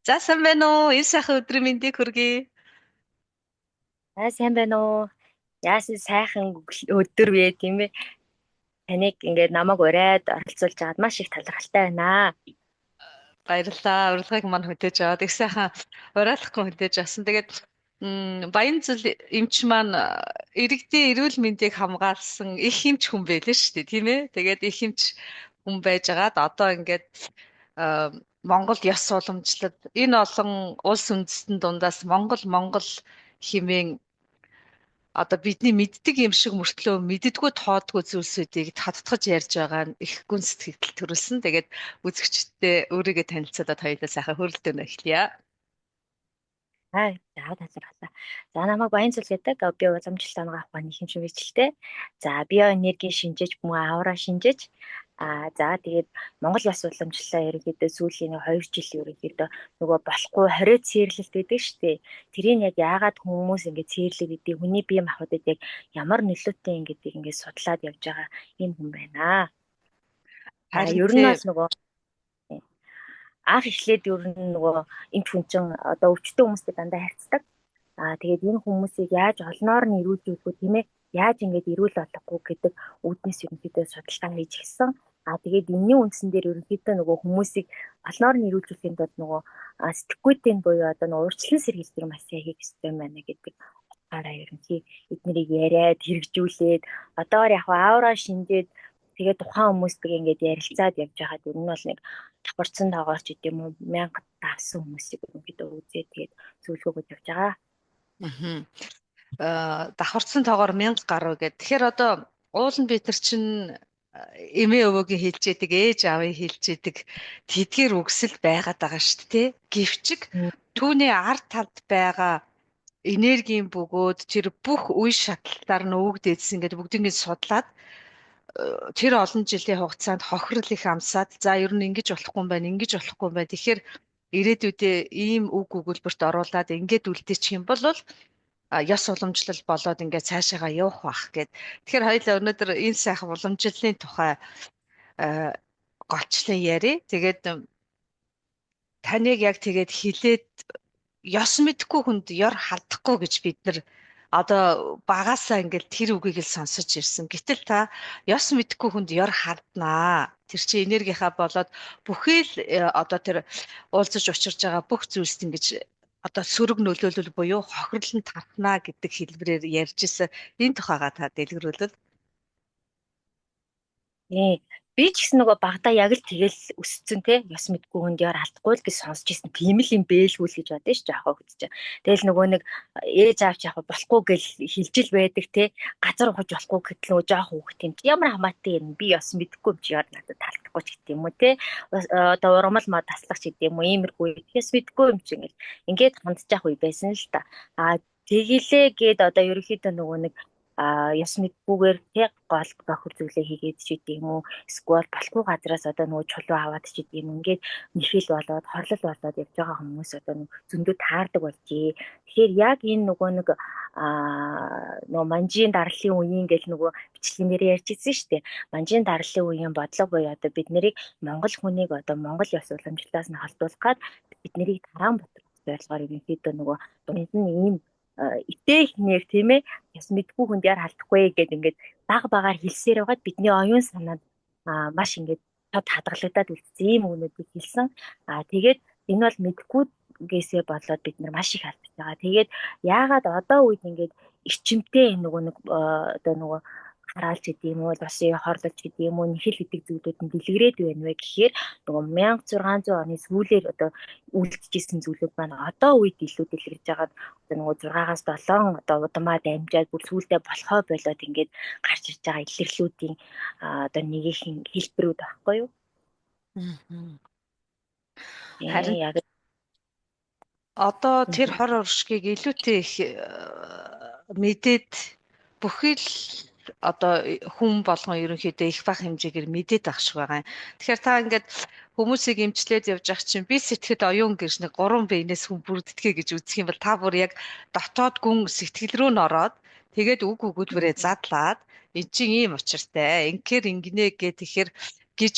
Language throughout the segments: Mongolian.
За сайн байна уу? Энэ сайхан өдрийн мэндийг хүргэе. Сайн байна уу? Яасан сайхан өдөр вэ тийм ээ. Таныг ингээд намайг ураад оролцуулж байгаад маш их талархалтай байна. Баярлалаа. Урилгыг мань хөтөөж аваад их сайхан уриалахгүй хөтөөж авсан. Тэгээд баян зүйл эмч маань иргэдийн эрүүл мэндийг хамгаалсан их эмч хүн байлээ шүү дээ, тийм ээ. Тэгээд их эмч хүн байжгаад одоо ингээд а, Монгол ёс уламжлалт энэ олон улс үндэстэн дундаас Монгол хэмээн одоо бидний мэддэг юм шиг мөртлөө мэддэггүй тоодгүй зүйлсүүдийг тодтогч ярьж байгаа нь их гүн сэтгэл төрүүлсэн. Тэгээд үзэгчдээ өөрийгөө танилцуулаад хоёулаа сайхан хөрөлдөөнө эхлэе. За талархлаа. За намайг Баянзүл гэдэг би уламжлалт онгоо ахуйн их хэмжээ мэдлэлтэй. За биоэнерги шинжиж мөн авра шинжиж за тэгээд Монгол Яс уламжлалаа ерөнхийдөө сүүлийн 2 жил ерөнхийдөө нөгөө болохгүй хориод цэрлэлт гэдэг шүү дээ. Тэрийг яг яагаад хүмүүс ингэж цэрлэг гэдэг хүний бие махбодод яг ямар нөлөөтэй юм гэдгийг ингэж судлаад явж байгаа юм хүн байна. Харин Ер нь тий. бас нөгөө анх эхлээд ер нь нөгөө энэ хүн чинь одоо өвчтөн хүмүүстэй дандаа харьцдаг. Тэгээд энэ хүмүүсийг яаж олноор нь ирүүлж өгөх вэ тийм ээ? Яаж ингэж ирүүл болохгүй гэдэг үүднээс ерөнхийдөө судалгаа хийж гисэн. Тэгээд энэний үндсэн дээр ерөнхийдөө нөгөө хүмүүсийг олноор нь ирүүлж өхийн тулд нөгөө сэтгхүйтэй буюу одоо нөгөө урьдчилан сэргийлдэг маш их хийх хэрэгтэй байна гэдэг утгаараа ерөнхий эднэрийг яриад хэрэгжүүлээд одоогор яг аура шинжээд тэгээд тухайн хүмүүстэйг ингээд ярилцаад явж байгаад ер нь бол нэг давхарцсан тоогоорч гэдэг юм уу 1000 давсан хүмүүсийг ерөнхийдөө үзээ тэгээд зөвлөгөөгөө явж байгаа. Давхарцсан тоогоор 1000 гаруй гэд. Тэгэхээр одоо уулын битэр чинь эмээ өвөөгийн хэлжээдэг, ээж аавын хэлжээдэг тэдгээр үгсэл байгаад байгаа шүү дээ. Гэвчиг түүний ард талд байгаа энергийн бөгөөд тэр бүх үе шатлалаар нь өвөгдөөдсөн гэдэг бүгдийг судлаад тэр олон жилийн хугацаанд хохирол их амсаад за ер нь ингэж болохгүй юм байна, ингэж болохгүй юм байна. Тэгэхээр ирээдүйдээ ийм үг өгүүлбэрт оруулаад ингээд үлдээчих юм бол ёс уламжлал болоод ингээд цаашаага явах бах гэд. Тэгэхээр хоёулаа өнөөдөр энэ сайхан уламжлалын тухай голчлон ярив. Тэгээд таныг яг тэгээд хилээд ёс мэдхгүй хүнд ёр халдахгүй гэж бид нар одоо багасаа ингээл тэр үгийг л сонсож ирсэн. Гэтэл та ёс мэдхгүй хүнд ёр харднаа. Тэр чинь энергийнхаа болоод бүхий л одоо тэр уулзаж учирж байгаа бүх зүйлс ингэж одоо сөрөг нөлөөлөл буюу хохирол нь татнаа гэдэг хэлбэрээр ярьж исэн. Энэ тухайга та дэлгэрүүлвэл. Би ч гэсэн нөгөө багада яг л тэгэл өссөн те ёс мэдгүй хүнд яар алдахгүй л гэж сонсч ирсэн. Тийм л юм бэлгүй л гэж бодсон ш жаахаа хөтж. Тэгэл нөгөө нэг ээж аавч яах болохгүй гэл хилжил байдаг те газар ухаж болохгүй гэтэл нөгөө жоох хөөхт юм. Ямар хамаатай юм би ёс мэдгүй юм чи яар надад таалдахгүй ч гэдэг юм уу те. Одоо урмал маа таслах ч гэдэг юм уу иймэрхүү ёс мэдгүй юм чи ингээд хандж явах үе байсан л та. Тэгэлээ гээд одоо ерөнхийдөө нөгөө нэг ёс мэдгүйгээр тэг гол бохир зүйлээ хийгээд ч гэдэг юм уу эсвэл болохгүй газраас одоо нөгөө чулуу аваад ч гэдэг юм ингээд нэхэл болоод хорлол болоод явж байгаа хүмүүс одоо зөндөө таардаг болжээ. Тэгэхээр яг энэ нөгөө нэг нөгөө манжийн дарлын үеийн гэл нөгөө бичлэгнээр ярьж ирсэн шүү дээ. Манжийн дарлын үеийн бодлого буюу одоо бид нарыг монгол хүнийг одоо монгол ёс уламжлалаас нь холдуулахад бид нарыг тараан бодлого зорилгоор ерөнхийдөө нөгөө дунд нь ийм этээх нэр тийм ээ яс мэдгүй хүнд яар халдахгүй гэдэг ингээд баг багаар хэлсээр байгаад бидний оюун санаанд маш ингээд тод хадгалагдаад үлдсэн ийм өгнүүдийг хэлсэн. Тэгээд энэ бол мэдгүйгээсээ болоод бид нар маш их алдаж байгаа. Тэгээд яагаад одоо үед ингээд эрчимтэй нөгөө нэг одоо нөгөө хараалч гэдэг юм уу, улсын хорлолч гэдэг юм уу, нэхэл гэдэг зүйлүүд нь дэлгэрээд байна вэ гэхээр нөгөө 1600 оны сүүлээр одоо үлдчихсэн зүйлүүд маань одоо үед илүү дэлгэрж байгаад одоо нөгөө 6-аас 7 одоо удамаа дамжаад бүр сүүлдээ болохоо болоод ингээд гарч ирж байгаа илэрлүүдийн одоо нэгэн хэлбэрүүд байхгүй юу? Харин Яг одоо тэр хор уршгийг илүүтэй их мэдээд бүхий л одоо хүн болгон ерөнхийдөө их бах хэмжээгээр мэдээд ах шиг байгаа юм. Тэгэхээр та ингээд хүмүүсийг эмчлээд явж ах чинь би сэтгэхэд оюун гэрш нэг 3 биенээс хүн бүрддэгэ гэж үзэх юм бол та бүр яг дотоод гүн сэтгэл рүү н ороод тэгээд үг өгүүлбэрээ задлаад эн чинь ийм учиртай. Инхээр ингэнэ гэхээр гэж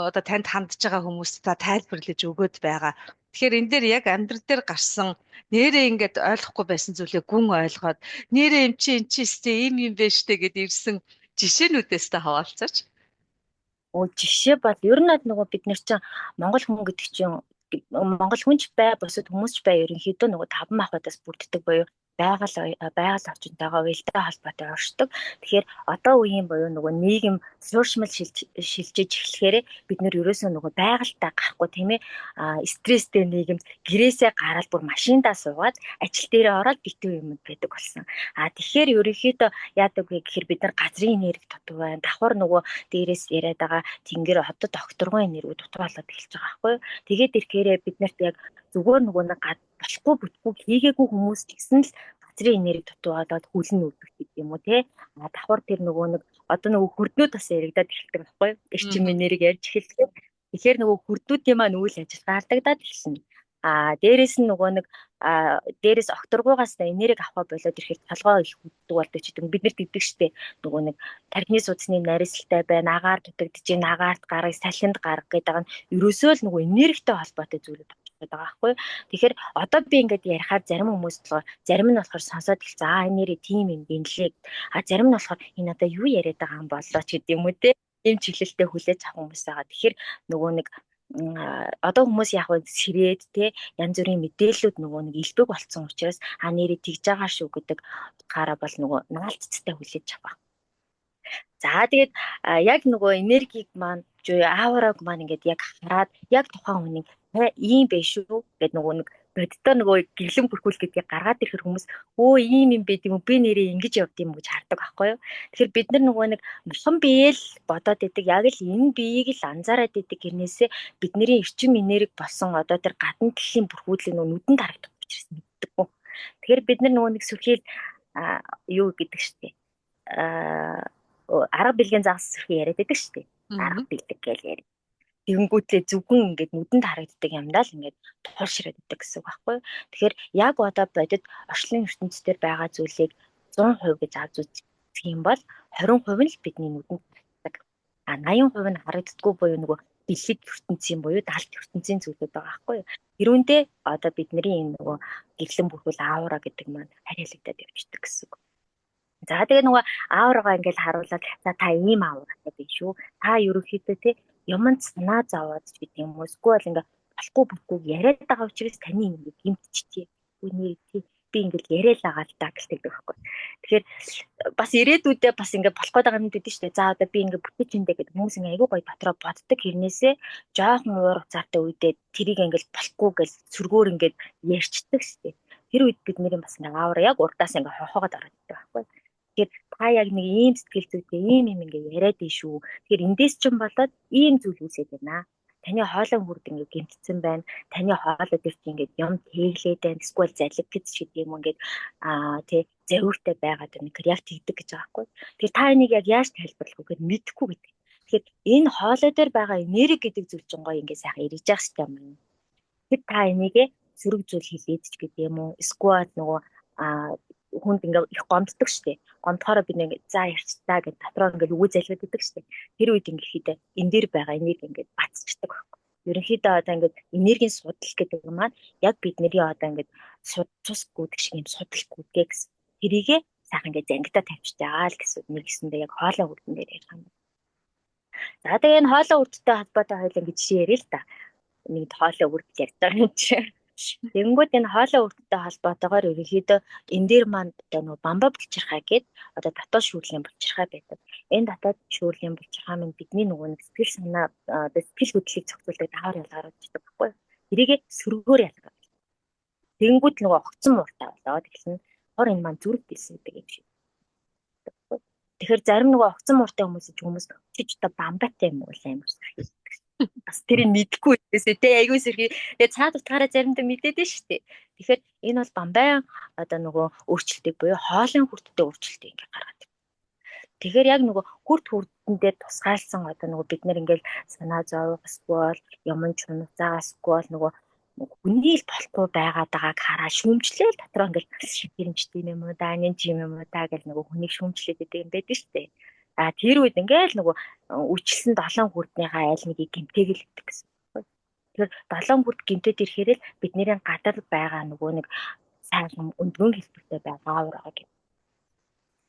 одоо танд хандж байгаа хүмүүст та тайлбарлаж өгөөд байгаа. Тэгэхээр энэ дээр яг амьдрал дээр гарсан нэрээ ингээд ойлгохгүй байсан зүйлээ гүн ойлгоод нэрээ юм чи сте ийм юм байж тээ гэд ирсэн жишээнүүдээс та хаваалцаач. Жишээ бол ер нь нөгөө бид нар чинь Монгол хүн гэдэг чинь Монгол хүнч бай бусад хүмүүсч бай ерөнхийдөө нөгөө таван махбодоос бүрддэг буюу байгаль орчинтойгоо уялдаа холбоотой оршдог. Тэгэхээр одоо үеийн буюу нөгөө нийгэм сууршмал шилжиж эхлэхээр бид нэр ерөөсөө нөгөө байгальтаа гарахгүй тийм ээ стресстэй нийгэмд гэрээсээ гараад бүр машиндаа суугаад ажил дээрээ ороод битүү юмд байдаг болсон. Тэгэхээр ерөнхийдөө яадаг вэ гэхээр бид нар газрын нэрийг дутуу байна. Давхар нөгөө дээрээс яриад байгаа тэнгэр хотод докторгын нэрүүд дутуу болоод эхэлж байгаа байхгүй юу. Тэгээд ирэхээр бид нарт яг зүгээр нөгөө нэг болохгүй бүтггүй хийгээгүй хүмүүс гэсэн л газрын нэрийг дутуу болоод хүлэн үүдэх гэдэг юм уу те. Давхар тэр нөгөө нэг одоо нөгөө хүрднүүд бас яригадаад эхэлдэг байхгүй юу. Эрчимийн нэрийг ярьж эхэлдэг. Тэгэхээр нөгөө хүрднүүдийн маань үйл ажиллагаа алдагдаад эхэлнэ. Дээрээс нь нөгөө нэг дээрээс окторгуугаас энерги авах болоод ирэхэд толгой их хүддэг болдог ч гэдэг. Бид нарт гэдэг штеп нөгөө нэг тархины судасны нарийсалтай байна, агаар дутагдж байна, агаарт гарыг салхинд гарах гэдэг нь ерөөсөө л нөгөө энергитэй холбоотой зүйлүүд байгаа байхгүй. Тэгэхээр одоо би ингээд ярихаар зарим хүмүүс болохоор зарим нь болохоор сонсоод хэлсэн энэ нэрээ тийм юм гинлээ. Зарим нь болохоор энэ одоо юу яриад байгаа юм болоо ч гэдэг юм уу те. Ийм чиглэлтэй хүлээж авах хүмүүс байгаа. Тэгэхээр нөгөө нэг одоо хүмүүс яг сэрээд те янз бүрийн мэдээллүүд нөгөө нэг илбэг болцсон учраас нэрээ тэгж байгаа шүү гэдэг утгаараа бол нөгөө наалтцтай хүлээж авах. За тэгээд яг нөгөө энергийг маань аураг маань ингээд яг хараад яг тухайн хүнийг ийм байх шүү гэдэг нөгөө нэг боддоо нөгөө гэглэн бүрхүүл гэдгийг гаргаад ирэх хүмүүс ийм юм байд юм би нэрээ ингэж явд юм гэж хардаг байхгүй юу. Тэгэхээр бид нар нөгөө нэг бурхан биеэл бодоод идэг яг л энэ биеийг л анзаараад идэг гэрнээсээ бидний эрчим энерги болсон одоо тэр гадна дэлхийн бүрхүүлийн нүдэнд харагдах учраас мэддэггүй. Тэгэхээр бид нар нөгөө нэг сүрхийл юу гэдэг штеп арга бэлгийн загас сүрхий яриад байдаг штеп. Арга бэлэг гэж яриад. Тэгэнгүүтлээ зөвхөн ингээд нүдэнд харагддаг юмдаа л ингээд туулшраад идэг гэсэн үг байхгүй. Тэгэхээр яг одоо бодит орчлын ертөнцийн байгаа зүйлийг 100% гэж авч үзэх юм бол 20% нь л бидний нүдэнд харагддаг. 80% нь харагддаггүй буюу нөгөө дэлхийд ертөнцийн буюу даалт ертөнцийн зүйлүүд байгаа байхгүй. Тэрүүндээ одоо бидний энэ нөгөө гэглэн бүрхүүл аура гэдэг маань хариалагдаад явждаг гэсэн үг. За тэгээ нөгөө аурага ингээд харуулаад та ийм аураатай биш шүү. Та ерөөхдөө те юмд санаа зовоод ч гэдэг юм уу. Эсвэл ингээд болохгүй бүхгүй яриад байгаа учраас таны ингээд гимтчихээ. Үний би ингээд яриад байгаа л даа гэлдэг байхгүй. Тэгэхээр бас ирээдүйдээ бас ингээд болох гэдэг юм дээ шүү дээ. За одоо би ингээд бүтээч юм дээ гэдэг хүмүүс ингээд айгүй гоё дотроо боддог хэрнээсээ жоохон уур уцаартай үедээ тэрийг ингээд болохгүй гэж сүргөөр ингээд ярьчдаг шүү дээ. Тэр үед бид нэрийн бас ингээд аавар яг урдаас ингээд хохоогоод ороод идэх байхгүй. Тэгэхээр та яг нэг ийм сэтгэл зүйтэй ийм юм ингээ яриад ий шүү. Тэгэхээр эндээс ч юм болоод ийм зүйл үүсэж байна. Таны хоолой хүрд ингээ гэмтсэн байна. Таны хоолой дээр чи ингээ юм тэглээд байна. Эсвэл залиг гэж ч гэдэг юм ингээ тий завиртай байгаад байна. Тэгэхээр яг тэгдэг гэж байгаа байхгүй. Тэгэхээр та энийг яг яаж тайлбарлах вэ гэхэд мэдэхгүй гэдэг. Тэгэхээр энэ хоолой дээр байгаа энерги гэдэг зүйл чинь гоё ингээ сайхан ирж байгаа шүү дээ. Тэгэхээр та энийг зүрэг зүйл хилээд ч гэдэг юм уу. Эсвэл нөгөө хүнд ингээ их гомддог штеп. Гомдохороо би нэг за ярьцгаа гэж дотроо ингээ үгүй залбиад идэг штеп. Тэр үед ингээ энэ дээр байгаа энерги ингээ бацчдаг байхгүй. Ерөнхийдөө одоо ингээ энергийн судал гэдэг юм маань яг бидний одоо ингээ цус гүдэг шиг юм судал гүдэг гэсэн. Тэрийгээ сайхан ингээ зангидаа тавьчих байгаа л гэсэн нэг гэсэндээ яг хоолой үрдэн дээр ярих юм. За тэгээ энэ хоолой үрдтэй холбоотой хоёул ингээ жишээ ярил л та. Нэг хоолой үрд ярьж байгаа юм чи. Тэгэнгүүт энэ хоолой үрдтэй холбоотойгоор ерөнхийдөө энэ дээр маань одоо нөгөө бамба булчирхай гээд одоо дотоод шүүрлийн булчирхай байдаг. Энэ дотоод шүүрлийн булчирхай маань бидний нөгөө нэг сэтгэл санаа одоо сэтгэл хөдлөлийг цогцолдог даваар ялгарч байдаг байхгүй юу? Тэрийг сөргөөр ялгарч. Тэгэнгүүт нөгөө огцон мууртай болоод эхэлнэ. Хор энэ маань зүрх дэлсэн гэдэг юм шиг. Тэгэхээр зарим нөгөө огцон мууртай хүмүүс чиж одоо бамбатай юм уу амар сайн. Бас тэрийг мэдэхгүй байсан тий айгүй сэрхий. Тэгээ цаад утгаараа заримдаа мэдээд нь шүү дээ. Тэгэхээр энэ бол бамбайн одоо нөгөө өөрчлөлтийг буюу хоолын хүрттэй өөрчлөлтийг ингээ гаргаад. Тэгэхээр яг нөгөө хүртэндээ тусгаалсан одоо нөгөө бид нэр ингээл санаа зовох эсвэл юм чунацаагасгүй нөгөө хүний л болохгүй байгаад байгааг хараа шүүмжлээл дотроо ингээл шигэрэмжтэй юм уу да энэ юм уу да гэл нөгөө хүнийг шүүмжлээд байдаг юм байдаг шүү дээ. Тэр үед ингээл нөгөө үчилсэн 7 хүрднийхаа айл нэгийг гэмтээгэл гэдэг гэсэн. Тэгэхээр 7 бүрт гимтэд ирэхээр л бидний гадар байгаа нөгөө нэг сайн өндгөн хэлбэртэй байгаа гэх.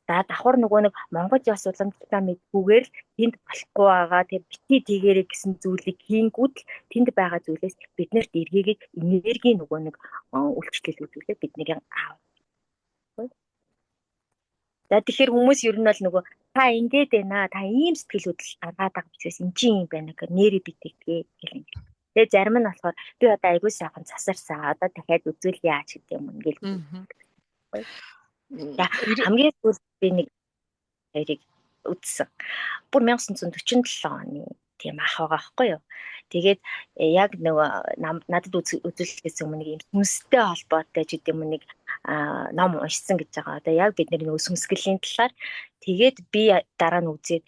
За давхар нөгөө нэг Монгол ёс уламжлалтаа мэдгүйгээр л тэнд болохгүй байгаа. Тэгээ бити тэгэрэй гэсэн зүйлийг хийнгүүт л тэнд байгаа зүйлээс биднэрт эргээгээд энерги нөгөө нэг үйлчлэл үзүүлээд бидний аав. За тэгэхээр хүмүүс ер нь бол нөгөө та ингэж байна. Та ийм сэтгэл хөдлөл гаргаад байгаа учраас эн чинь юм байна гэх нэрээ битгийгээ гэл ингэ. Тэгээ зарим нь болохоор би одоо айгүй сайхан засарсан. Одоо дахиад үзүүл яач гэдэг юм ингээл. За хамгийн сүүлд би нэг хоёрыг үзсэн. Бүр 1947 оны тийм ах байгаа байхгүй юу. Тэгээд яг нөгөө надад үзүүлэхээс өмнө нэг юм сүнстэй холбоотой ч гэдэг юм нэг ном уншсан гэж байгаа. Одоо яг бид нөгөө сүнсгэлийн талаар тэгээд би дараа нь үзээд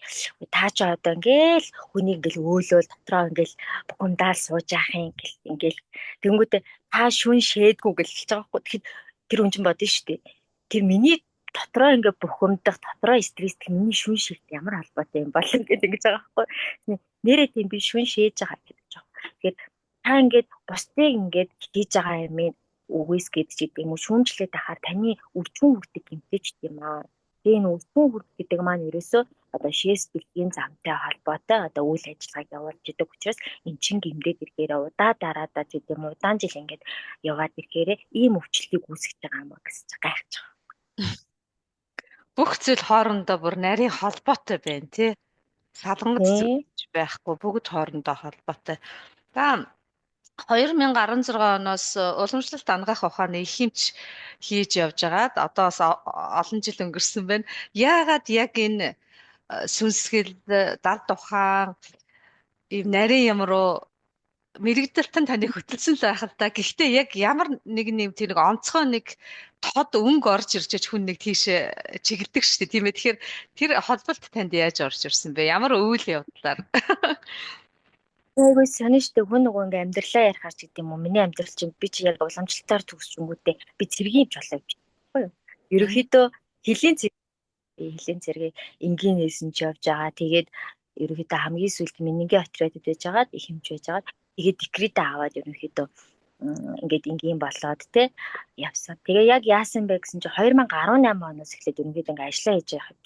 таа ч одоо ингээл хүнийг ингээл өөлөөл дотроо ингээл бухимдаал сууж яах юм ингээл тэнгүүтээ та шүн шээдгүү гэж хэлж байгаа байхгүй. Тэгэхэд тэр хүн чинь бодно шүү дээ. Тэр миний дотроо ингээ бухимдах, дотроо стресс миний шүн шигт ямар холбоотой юм бол гэдэг ингэж байгаа байхгүй. Нэрээ тийм би шүн шээж байгаа гэж байгаа. Тэгэхээр та ингээд бусдыг ингээд хийж байгаа юм үгүйс гэдэг ч юм уу шүүмжлээд ахаар таны өвчмөн хүрдэг гэмтэж тийм аа. Тэгээ энэ өвчмөн хүрдэг гэдэг маань ерөөсөө одоо шээс бэлгийн замтай холбоотой одоо үйл ажиллагааг явуулж идэг учраас эн чин гэмдээд ирэхээр удаа дараадаа ч юм уу удаан жил ингээд яваад ирэхээр ийм өвчлөлийг үүсгэж байгаа юм а гэж гайхаж байгаа. Бүх зүйл хоорондоо бүр нарийн холбоотой байна тий. Салгангад зүйл байхгүй бүгд хоорондоо холбоотой. За 2016 оноос уламжлалт ангаах ухааны их хэмж хийж явж байгаад одоо бас олон жил өнгөрсөн байна. Яагаад яг энэ сүнсгэл дард ухаан ийм нарийн юм руу мэрэгдэлтэн таныг хөтөлсөн л байх л да. Гэхдээ яг ямар нэг тэр онцгой нэг тод өнгө орж ирж хүн нэг тийш чиглэдэг шүү дээ тийм ээ. Тэгэхээр тэр холболт танд яаж орж ирсэн бэ? Ямар үйл явдлаар? Айгуу сонирхтой хүн нөгөө ингээм амьдралаа ярихаар ч гэдэг юм уу. Миний амьдрал чинь би чи яг уламжлалтаар төгсчөнгүүтээ би цэргийн жолоо явж байгаа юм. Ерөнхийдөө хэлийн зэрэг энгийнээс нь ч явж байгаа. Тэгээд ерөнхийдөө хамгийн сүүлд Минингийн отрядд байж байгаад их хэмж байж байгаад тэгээд декретээ аваад ерөнхийдөө ингээд ингийн болоод те явсан. Тэгээ яг яасан бэ гэсэн чинь 2018 оноос эхлээд ерөнхийдөө ингээд ажиллаа хийж байгаа юм.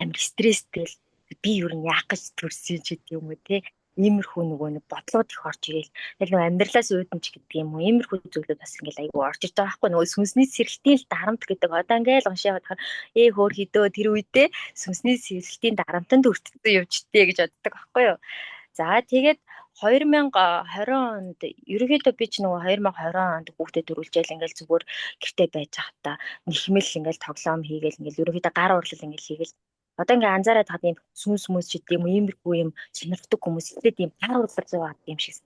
Амар стресстэй л би юу н яах гэж төрсөн ч гэдэг юм уу те. Иймэрхүү нөгөө нэг бодлоод их орж ирээл. Тэгэл нөгөө амьдралаас үүдэн ч гэдэг юм уу. Иймэрхүү зүйлүүд бас ингээл айгүй орж иж байгаа байхгүй нөгөө сүнсний сэрэлтийн дарамт гэдэг одоо ингээл уншаа бодохоор хөөр хідөө тэр үедээ сүнсний сэрэлтийн дарамтанд өртсөн явжтэй гэж боддог байхгүй юу. За тэгээд 2020 онд ерөнхийдөө би ч нөгөө 2020 онд хүүхдэд төрүүлжээл ингээл зүгээр гэртээ байж байхдаа нэхмэл ингээл тоглоом хийгээл ингээл ерөнхийдөө гар урлал ингээл хийгээл одоо ингээ анзаараад хаад юм сүнс ч гэдэг юм иймэрхүү юм сонирхдаг хүмүүс ихтэй тийм гар урлал зав авдаг юм шиг.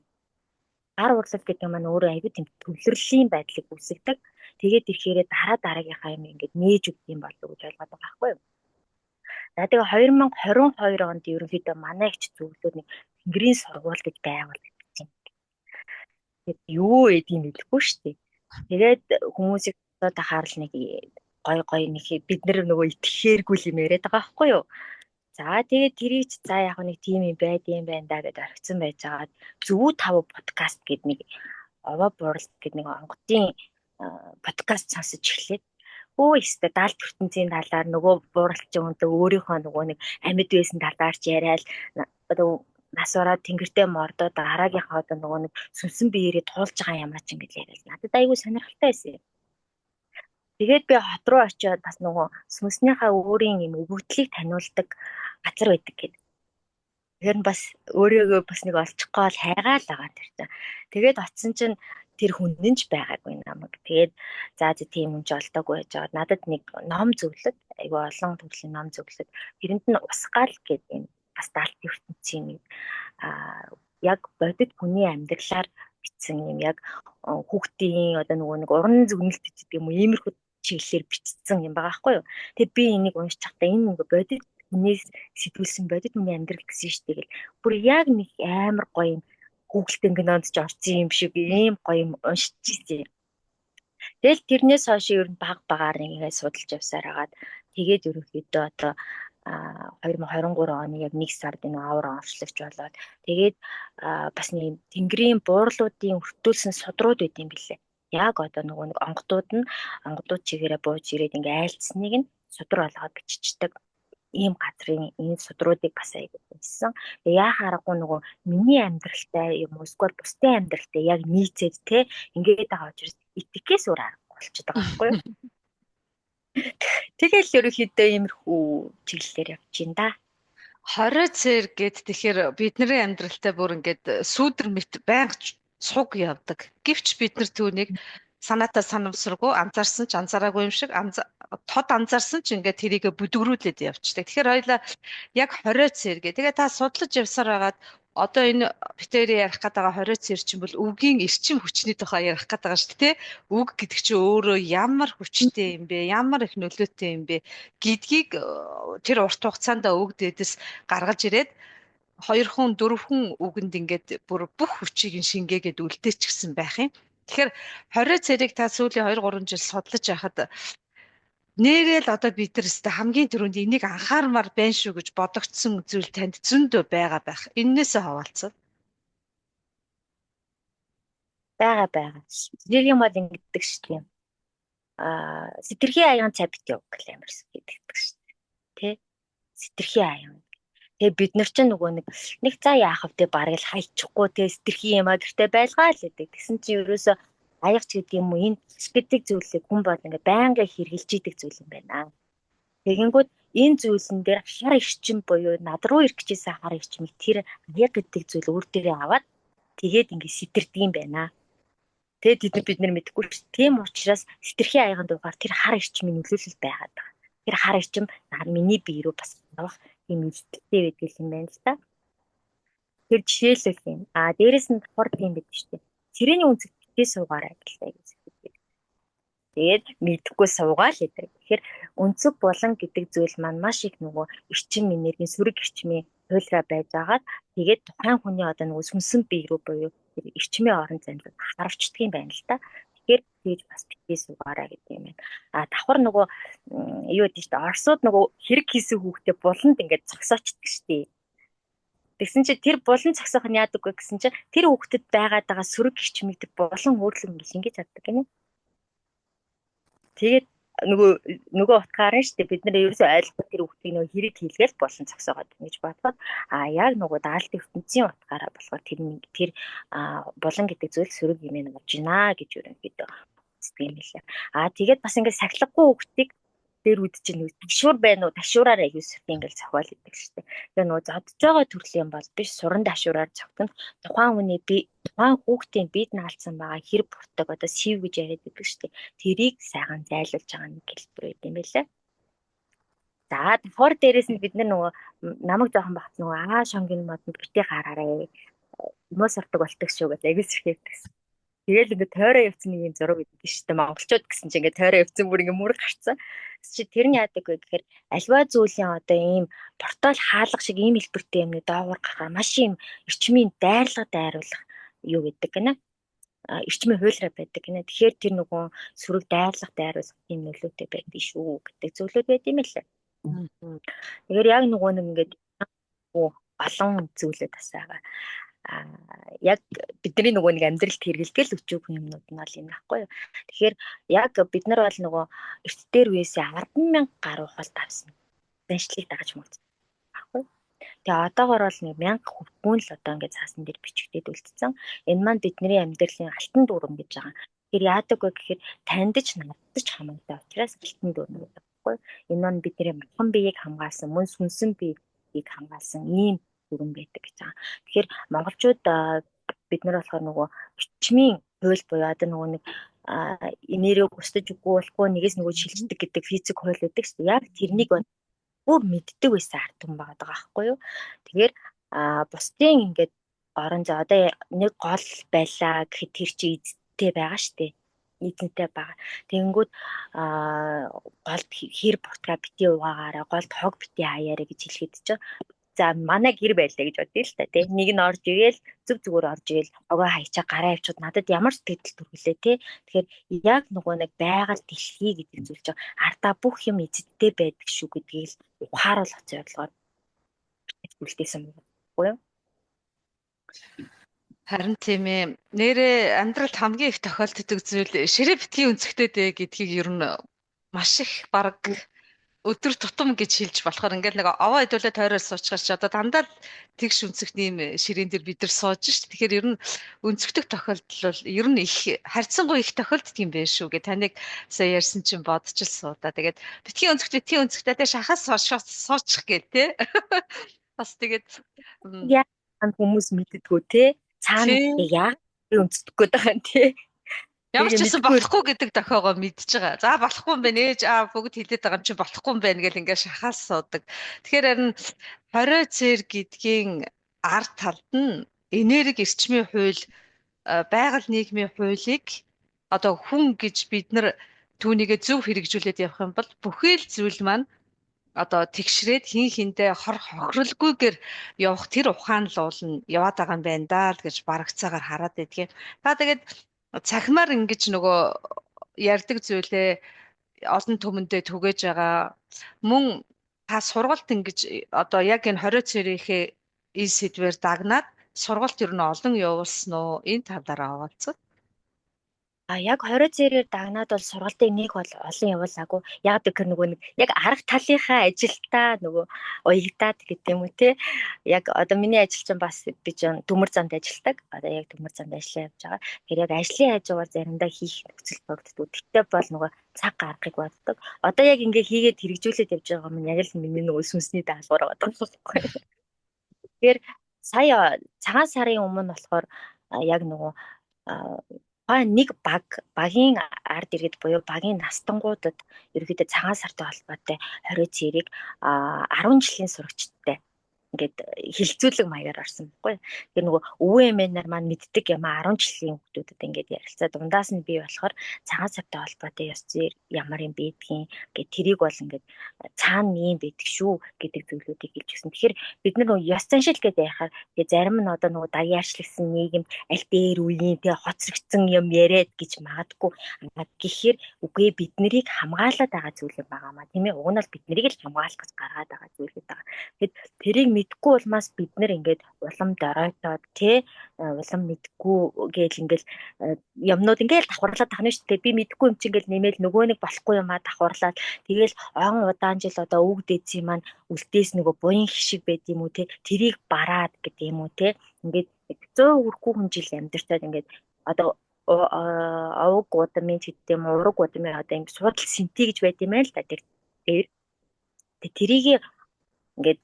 Гар урлал гэдэг маань өөрөө аягүй тийм төвлөрлийн байдлыг үүсгдэг. Тэгээд ирэхээр дараагийнхаа юм ингээд нээж өгдөг юм болов уу гэж ойлгоод байгаа байхгүй юу. За тэгээ 2022 онд ерөнхийдөө манай ихч зөвлөд нэг Тэнгэрийн сургууль гэж байгуулагдсан. Тэгээд юу эдийн мэдэхгүй шүү дээ. Тэгээд хүмүүсийг одоо тахаарл нэг гой нэг бид нөгөө итгэхээргүй юм яриад байгаа байхгүй юу. За тэгээд тэрийч за яг нэг тийм юм байд юм байна да гэдээ орхисон байж байгаад Зөв 5 подкаст гэдэг нэг овоо бууралт гэдэг нэг онгодын подкаст сонсож эхлээд өстэй даалт ертөнцийн талаар нөгөө бууралчийн хүнтэй өөрийнхөө нөгөө нэг амьд байсан талаарч яриад одоо нас ороод тэнгэртэй мордоо дараагийнхаа одоо нөгөө нэг сүнсэн биеэрээ туулж байгаа юм ач ингэж яриад надад айгүй сонирхолтой байсан. Тэгээд би хот руу очиод бас нөгөө сүнснийхаа өөрийн юм өгөгдлийг таниулдаг газар байдаг гэдэг. Тэгэхээр бас өөрийгөө бас нэг олчихгоо л хайгаал байгаа тэр чинь. Тэгээд очисон чинь тэр хүн нь ч байгаагүй намайг. Тэгээд за тийм хүн ч олдоогүй байж байгаа. Надад нэг ном зөвлөд айгүй олон төрлийн ном зөвлөд. Тэрэнд нь Усгаал гэдэг юм бас даалт ертөнцийн яг бодит хүний амьдралаар бичсэн юм яг хүүхдийн одоо нөгөө нэг уран зөгнөлт гэдэг юм уу иймэрхүү чиглэлээр бичсэн юм байгаа байхгүй юу. Тэгээд би энийг уншиж байхдаа энэ нэг бодит хүнээс сэтгүүлсэн бодит хүний амьдрал гэсэн шүү дээ. Бүр яг нэг амар гоё юм Google тэнгэнэнд ч орсон юм шиг ийм гоё юм уншиж ирсэн. Тэгэл тэрнээс хойш ер нь баг багаар нэгээ судалж явсаар хагаад тэгээд ерөнхийдөө одоо 2023 оны яг 1 сард энэ авар онцлогч болоод тэгээд бас нэг тэнгэрийн буурлуудын өртөөлсөн судрууд байт юм билээ. Яг одоо нөгөө нэг онгодууд чигээрээ бууж ирээд ингээ айлцсныг нь судар болгоод биччихдэг. Ийм газрын энэ судруудыг бас айгүй хэлсэн. Яахаа аргагүй нөгөө миний амьдралтай юм уу эсвэл бусдын амьдралтай яг нийцээд те ингээд байгаа учраас итгэхээс өөр аргагүй болчиход байгаа байхгүй юу? Тэгэл ерөөхдөө иймэрхүү чиглэлээр явж байна да. 20 цэр гэд тэгэхээр бидний амьдралтай бүр ингээд сүүдэр мэт байнга цуг явдаг. Гэвч бид нар түүнийг санаатаа санамсаргүй анзаарсан ч анзаараагүй юм шиг тод анзаарсан ч ингээд тэрийг бүдгрүүлээд явчихдаг. Тэгэхээр хоёлаа яг 20 цэр гэ. Тэгээ та судлаж явсаар байгаад одоо энэ битэрийн ярих гэдэг 20 цэр чинь бол үгийн эрчим хүчний тухай ярих гэдэг байгаа шүү дээ. Үг гэдэг чинь өөрөө ямар хүчтэй юм бэ? Ямар их нөлөөтэй юм бэ гэдгийг тэр урт хугацаанд үг дэдэс гаргаж ирээд 2 хүн 4 хүн үгэнд ингээд бүр бүх хүчийг нь шингээгээд үлдээчихсэн байх юм. Тэгэхээр 20 цэрийг та сүүлийн 2 3 жил судлаж байхад нэрэл одоо бид нар өстө хамгийн түрүүнд энийг анхаармаар байна шүү гэж бодогдсон зүйл танд зөндөө байгаа байх. Эннээсээ хаваалцав. Байгаа. Тэр юм бол ингэдэг шүү дээ. Сэтэрхий аян цай бит яв гэх юм гэдэг шүү дээ. Тэ? Сэтэрхий аян. Тэгээ бид нар ч нөгөө нэг цаа яах вэ бараг л хайчихгүй тэ сэтэрхий юм а гэртээ байлгаа л гэдэг. Тэгсэн чинь ерөөсө аягач гэдэг юм уу энэ гэдэг зүйлийг хүн бол ингээ байнга хэрэгжилж идэг зүйл юм байна. Тэгэнгүүт энэ зүйлэн дээр хар эрчим буюу над руу ирэх гэжсэн хар эрчмийг тэр аяг гэдэг зүйл өөр дээрээ аваад тэгээд ингээ сэтэрдэг юм байна. Тэгээд бид нар мэдгүй ш. Тийм учраас сэтэрхий аягын дугаар тэр хар эрчмийн нөлөөлөл байгаад байгаа. Тэр хар эрчим миний бие рүү бас авах юм илтэлтэй байдаг юм байна л та. Тэр жишээлбэл юм. Дээрэс нь давхар тийм байдаг шүү дээ. Цэрэний үнцэг битээ суугаарай гэлээ гэж. Тэгээд мэдхгүй суугаал гэдэг. Тэгэхээр үнцэг булан гэдэг зүйл маань маш их нөгөө эрчим энергийн сүрэг эрчмийн хуйлраа байж агаад тэгээд тухайн хүний одоо нөгөө сүнсэн бие рүү буюу эрчмийн орон зайд харавчдаг юм байна л та. Тэгэхээр тэгж бас битээ суугаарай гэдэг юм байна. Давхар нөгөө юу гэдэг чинь Оросууд нөгөө хэрэг хийсэн хүүхдээ буланд ингээд зогсоочдөг шүү дээ. Тэгсэн чинь тэр булан зогсоох нь яадаг вэ гэсэн чинь тэр хүүхдэд байгаа сүрэг эрчмийг тэр булан өөрлөн ингэж чаддаг гинэ. Тэгээд нөгөө утгаараа шүү дээ бид нар ерөөсөө ойлгох тэр хүүхдийг нөгөө хэрэг хийлгээл болон зогсоогоод ингэж бодоход яг нөгөө даалтын ертөнцийн утгаараа болохоор тэр булан гэдэг зүйл сөрөг юм болж байна гэж ерөнхийдөө үздэг юм лээ. Тэгээд бас ингээд сахилгагүй хүүхдийг дээр үд чинь ташуур байна уу ташуураар аюусрт ингээд зохиол идэг шүү дээ. Тэгээ нөгөө зодж байгаа төрлийн бол биш суран ташуураар зогтно. Тухайн хүүхдийн бид наалцсан байгаа хэр буртаг одоо сив гэж яриад байдаг шүү дээ. Тэрийг сайхан зайлуулж байгаа нэг хэлбэр байт юм байлаа. За давхар дээрээс нь бид нөгөө намайг жоохон багт нөгөө шонгийн модод битээ гараарай. Хүмүүс сурдаг болдог шүү гэж агис хэрхээдсэн. Тэгэл ингээд тойроо явцсан нэг юм зураг байдаг шүү дээ. Монголчууд гэсэн чинь ингээд тойроо явцсан бүр ингээд мөрөг гарцсан. Чи тэр нь яадаг вэ гэхээр альва зүйлийн одоо ийм портал хаалга шиг ийм хэлбэртэй юмны доогуур гарахаар маш юм эрчмийн дайруулах юу гэдэг гэнэ. Эрчмийн хуйлраа байдаг гэнэ. Тэгэхээр тэр нөгөө сүрэг дайруулах юм нөлөөтэй байдаг шүү гэдэг зүйлүүд байд юм лээ. Тэгэхээр яг нөгөө нэг ингээд олон зүйлүүд бас байгаа. Яг бидний нөгөө нэг амьдралд хэрэгэлдэг өчүүг юмнууд нь бол юм байхгүй юу. Тэгэхээр яг бид нар бол нөгөө эрт дээр үеэсээ 10,000 гаруй хол тавьсан. Заншлыг дагаж мөгдөв. Баггүй. Тэгээ одоогоор бол 1000 хүн л одоо ингээд цаасан дээр бичигдээд үлдсэн. Энэ маань бидний амьдралын алтан дүүрэн гэж байгаа. Тэр яадаг вэ гэхээр тандж наддаж хамаатай учраас алтан дүүрэн гэдэг баггүй. Энэ маань бидний махан биеийг хамгаалсан, мөн сүнсэн биеийг хамгаалсан ийм дүрэн байдаг гэж байгаа. Тэгэхээр монголчууд бид нар болохоор нөгөө эрчмийн хууль буюу одоо нөгөө нэг энергийг устж үгүй болохгүй нэгээс нөгөө шилждэг гэдэг физик хууль байдаг шүү дээ. Яг тэрнийг бүр мэддэг байсан ард түмэн байгаа байхгүй юу. Тэгэхээр бусдын ингээд орон зай одоо нэг гол байлаа гэхэд тэр чи эзэнтэй байгаа шүү дээ. Эзэнтэй байгаа. Тэгэнгүүт голд хэр буртгаа битээ угаагаараа голд хог битээ хаяараа гэж хэлэхэд чинь За манай гэр байлаа гэж бодъё л та тий. Нэг нь орж игээл зүгээр орж игээл огоо хайчаа гараа авчууд надад ямар сэтгэл төрүүлээ тий. Тэгэхээр яг нөгөө нэг байгаль дэлхий гэдэг зүйл чинь ардаа бүх юм эзэдтэй байдаг шүү гэдгийг л ухааруул оцсон бодлогоор үлдээсэн байхгүй юу? Харин тийм ээ. Нэрээ амьдралд хамгийн их тохиолддог зүйл ширээ битгий өнцгтэй дээ гэдгийг ер нь маш их баг өдөр тутам гэж хэлж болохоор ингээл нэг овоо хэдүүлээ тойроор суучихар чи одоо дандаа тэгш өнцгт ийм ширээн дээр бид нар сууж шít. Тэгэхээр ер нь өнцгтөх тохиолдол бол ер нь их харьцангуй их тохиолддог юм байна шүү гэ таныг сая ярьсан чинь бодчихл суудаа. Тэгээд битгий өнцгтэй тэ шахаас суучих гээл те. Бас тэгээд Яг хүмүүс мэддэггүй те. Цаана яг өнцдөг гээд байгаа юм те. Ямар ч гэсэн болохгүй гэдэг дохиогоо мэдж байгаа. За болохгүй юм байна. Ээж бүгд хэлээд байгаа юм чи болохгүй юм байна гэл ингээд шахаас суудаг. Тэгэхээр харин 20 цэр гэдгийн ард талд нь энерги эрчмийн хууль байгаль нийгмийн хуулийг одоо хүн гэж бид нар түүнийгээ зөв хэрэгжүүлээд явах юм бол бүхий л зүйл маань одоо тэгшрээд хин хиндэ хохиролгүйгээр явах тэр ухаан л уулна яваад байгаа юм байна даа л гэж барагцаагаар хараад байдгийг. Та тэгээд цахимаар ингэж нөгөө ярддаг зүйлээ олон түмэндээ түгэж байгаа мөн та сургалт ингэж одоо яг энэ 20 цэрийнхээ энэ сэдвээр дагнаад сургалт ер нь олон явуулсан уу? Энэ талаараа хаваалцгаа. Яг 20 цэрээр дагнаад бол сургалтын нэг бол олон явуулаагүй. Яг тэр нөгөө нэг яг арга талынхаа ажилдаа нөгөө уягдаад гэдэг юм уу те. Яг одоо миний ажил чинь бас би ч төмөр замд ажилладаг. Одоо яг төмөр замд ажиллаа явж байгаа. Тэгэхээр яг ажлын хажуугаар заримдаа хийх нөхцөл багтдаг. Тэгтээ бол нөгөө цаг гаргахыг боддог. Одоо яг ингээ хийгээд хэрэгжүүлээд явж байгаа юм яг л миний нөгөө сүнсний даалгавар байгаа байхгүй. Тэгэхээр сая цагаан сарын өмнө болохоор яг нөгөө нэг багийн ард иргэд буюу багийн настангуудад ерөөдөө цагаан сартай холбоотой 20 цэрийг 10 жилийн сурагчдтай ингээд хилцүүлэг маягаар орсон байхгүй. Тэр нөгөө өвөө эмээ нар маань мэддэг юм 10 жилийн хүүхдүүдэд ингээд ярилцаа дундаас нь би болохоор цагаан сартай холбоотой ёс зүйр ямар юм байдгийг ингээд тэрийг бол ингээд цаана юм байдаг шүү гэдэг зүйлүүдийг хэлж өгсөн. Тэгэхээр бид нар нөгөө ёс заншил гэдэг яхаар тэгээ зарим нь одоо нөгөө дагьяарчлагдсан нийгэм аль дээр үеийн тэгээ хоцрогдсон юм яриад гэж магадгүй гэхээр үгүй бид нарыг хамгаалаад байгаа зүйл юм байгаа маа тийм ээ. Уг нь бол бид нарыг л хамгаалах гэж гаргаад байгаа зүйл байгаа. Тэгэд тэрийг мэдгүй улмаас бид нар ингээд улам доройтоод тий улам мэдгүй гээл ингээл юмнууд ингээл давхарлаад тахна шүү дээ. Би мэдгүй юм чи ингээл нэмэл нөгөө нэг болохгүй юмаа давхарлаад тэгэл он удаан жил одоо өвөг дээдсийн маань үлдээс нөгөө буян хишиг байд юм уу тий тэрийг бараад гэдэг юм уу тий ингээд 100 хүрхгүй хүн жил амьдэртаад ингээд одоо овог удамын гэдэг юм ураг удамын одоо ингээд суудал синти гэж байд юм байл та тэр тэрийг ингээд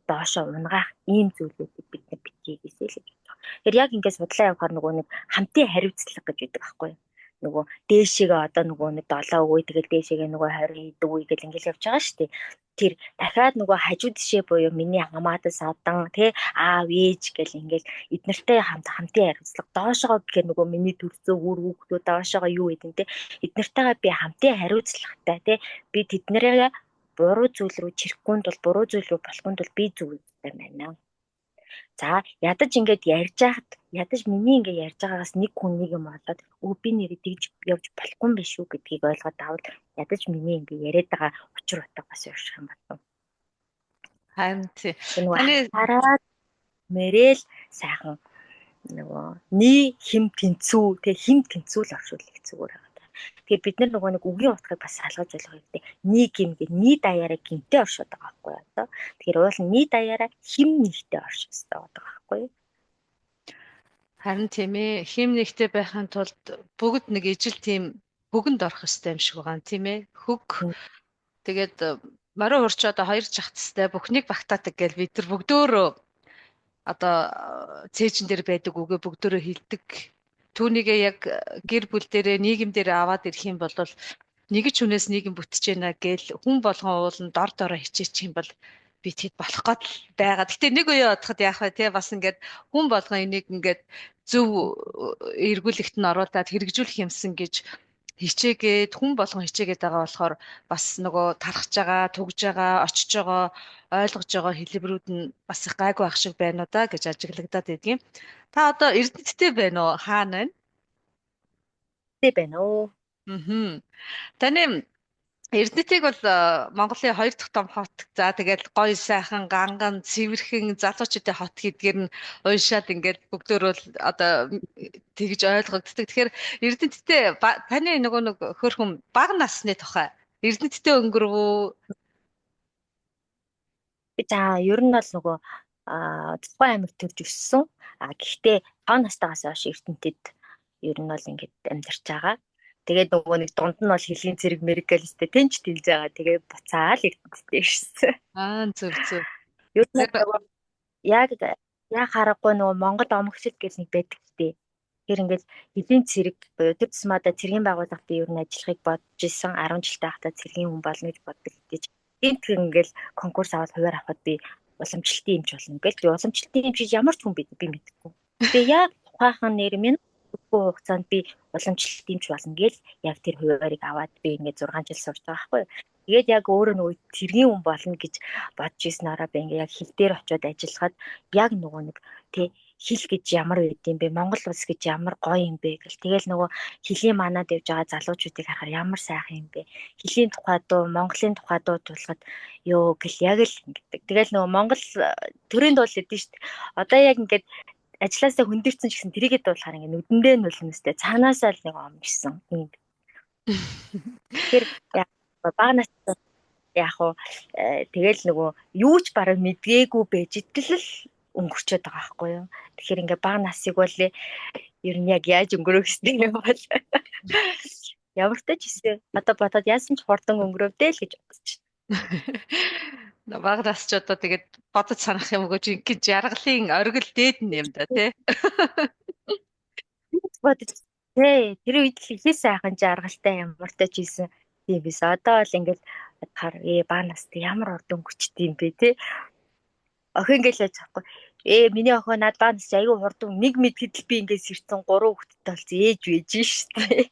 доошоо унгаах ийм зүйлүүдийг бид нар битгий гэсэн л гэж байна. Тэгэхээр яг ингээд судлаа явахаар нөгөө нэг хамтын хариуцлага гэж үүдэг байхгүй юу? Нөгөө дээшээгээ одоо нөгөө нэг 7 үе тэгэл дээшээгээ нөгөө 20 үе гэл ингээд явж байгаа шүү дээ. Тэр дахиад нөгөө хажуу тишээ буюу миний хамаатас адан тий аав ээж гэл ингээд эднэртэй хамтын хариуцлага доошоо гэхээр нөгөө миний төрсөн үр хүүхдүүд доошоо юу гэдэг те эднэртэйгээ би хамтын хариуцлагатай тий би тэднэрээ буруу зүйл рүү чирхгүйнд бол буруу зүйл рүү болохгүйнд бол би зүйлтэй байна. За ядаж ингээд ярьж байхад ядаж миний ингээд ярьж байгаагаас нэг хүн нэг юм болоод би нэрээ тэгж явж болохгүй юм биш үү гэдгийг ойлгоод авал ядаж миний ингээд яриад байгаа учир утга бас уурших юм байна. Харин тий. Таны хараад мэрэл сайхан нөгөө нэг хим тэнцүү тэг хим тэнцүү л оршуулах зүгээр. Тэгэхээр бид нар нөгөө нэг үгийн утгыг бас салгаж ойлгох хэрэгтэй. Нэг юм гээ нийт даяараа гинтээ оршоод байгаа байхгүй юу одоо. Тэгэхээр уул нийт даяараа хим нэгтэй оршиж байгаа байхгүй юу. Харин тийм ээ. Хим нэгтэй байхын тулд бүгд нэг ижил тийм бүгэнд орох хэрэгтэй юм шиг байгаа юм тийм ээ. Хөг тэгээд морин хурч одоо хоёр жахтстай бүхнийг багтаадаг гэж бид нар бүгдөө одоо цээжин дээр байдаг үгээ бүгдөө хилдэг. Түүнийгээ яг гэр бүл дээрээ нийгэм дээрээ аваад ирэх юм бол нэг ч хүнээс нийгэм бүтэж байна гэл хүн болгон уулын дор дороо хичээчих юм бол би тэгэд болох гол байгаа. Гэтэ нэг үе бодоход яах вэ те бас ингээд хүн болгон энийг ингээд зөв эргүүлэгт нь оруулаад хэрэгжүүлэх юмсан гэж хичээгээд хүн болгон хичээгээд байгаа болохоор бас нөгөө тархаж байгаа, түгж байгаа, очиж байгаа, ойлгож байгаа хэлбэрүүд нь бас их гайгүй ах шиг байна уу да гэж ажиглагдаад байдгийн. Та одоо Эрдэнэттэй байна уу? Хаана байна? Тэ байна уу? Мгм. Таны Эрдэнэтийг бол Монголын хоёр дахь том хот. За тэгэл гоё сайхан ганган цэвэрхэн залуучуудын хот гэдгээр нь уншаад ингээд бүгдөө л одоо тэгж ойлгогддог. Тэгэхээр Эрдэнэттэй таны нөгөө нэг хөрхөн бага насны тухай Эрдэнэттэй өнгөрвөө. Би за ер нь бол нөгөө Цэцгүн аймагт төрж өссөн. Гэхдээ 5 настайгаас хойш Эрдэнэтэд ер нь бол ингээд амьдарч байгаа. Тэгээд нөгөө нэг дунд нь бол хэлний зэрэг мэрикалистэй тэнч тэлж байгаа. Тэгээд буцаал Эрдэнэттэй ирсэн. Зөв зөв. Ер нь яг харахгүй нөгөө Монгол омогшил гэж нэг байдаг гэдэг. Тэр ингээд хэдийн цэрэг буюу тэр тусмаа цэргийн байгууллагад би ер нь ажиллахыг бодож исэн 10 жилтэй байхдаа цэргийн хүн болно гэж боддог гэж. Энд ингээл конкурс аваад хуваар авахад би уламжлалтын эмч болно гэж. Би уламжлалтын эмч ямар ч хүн би мэдгүй. Тэгээ яг тухайхан нэр минь үгүй хугацаанд би уламжлалт эмч болно гэж яг тэр хуваарийг аваад би ингээд 6 жил сурч байгаа байхгүй юу. Тэгээд яг өөрөө нөгөө цэргийн хүн болно гэж бодож ирснээрээ би ингээд яг хил дээр очиод ажиллахад яг нөгөө нэг тий хэл гэж ямар байд юм бэ? Монгол улс гэж ямар гоё юм бэ гэл. Тэгэл нөгөө хэлийн манад явж байгаа залуучуудыг харахаар ямар сайхан юм бэ? Хэлийн тухай дуу, Монголын тухай дуу тулахад ёо гэл яг л ингэдэг. Тэгэл нөгөө Монгол төрийн дуул гэдэг нь шүү дээ. Одоо яг ингээд ажилласаа хөндөрсөн ч гэсэн тэрийгээ дуулахаар ингээд нүдэндээ нүлмэстэй цаанаасаа л нэг ом гисэн юм. Тэр яг бага настай яг уу тэгэл нөгөө юу ч бараг мэдгээгүй байж итэл л өнгөрчөөд байгаа байхгүй юу. Тэгэхээр ингээ бага насыг бол ер нь яг яаж өнгөрөх гэсэн юм бол ямар ч гэсэн одоо бодоод яасан ч хурдан өнгөрөвдөө л гэж бодож байна. Бага насч одоо тэгээд бодож санах юм уу жинхэнэ жаргалын оргил дээд нь юм да тий. бодож тий тэр үед л ихээ сайхан жаргалтай ямар ч гэсэн тийм биш. Одоо л ингээл хар бага наст ямар урд өнгөрчт юм бэ тий. Охин ингээл яаж авахгүй. Миний охин над баа нас аягүй хурдан нэг мэдэхэд л би ингээд сэрцэн 3 хүүхэдтэй болсон ээж вэж штэ.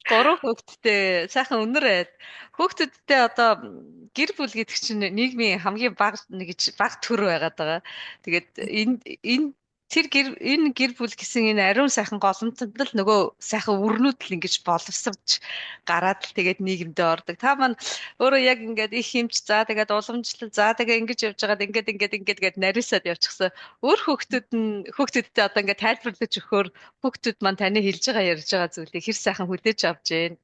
3 хүүхэдтэй сайхан өнөр байд. Хүүхэдтэй одоо гэр бүл гэдэг чинь нийгмийн хамгийн бага төр байгаад байгаа. Тэгээд энэ гэр бүл гэсэн энэ ариун сайхан голомтод л нөгөө сайхан үрнүүд л ингэж боловсрч гараад л тэгээд нийгэмдээ ордог. Та маань өөрөө яг ингээд их хэмж за тэгээд уламжлал за тэгээд ингэж явж байгаад ингээд гээд нарийсаад явчихсан. Өөр хүүхдүүдтэй одоо ингээд тайлбарлаж өгөхөөр хүүхдүүд маань таны хэлж байгаа ярьж байгаа зүйлийг хэр сайхан хүлээж авч байна.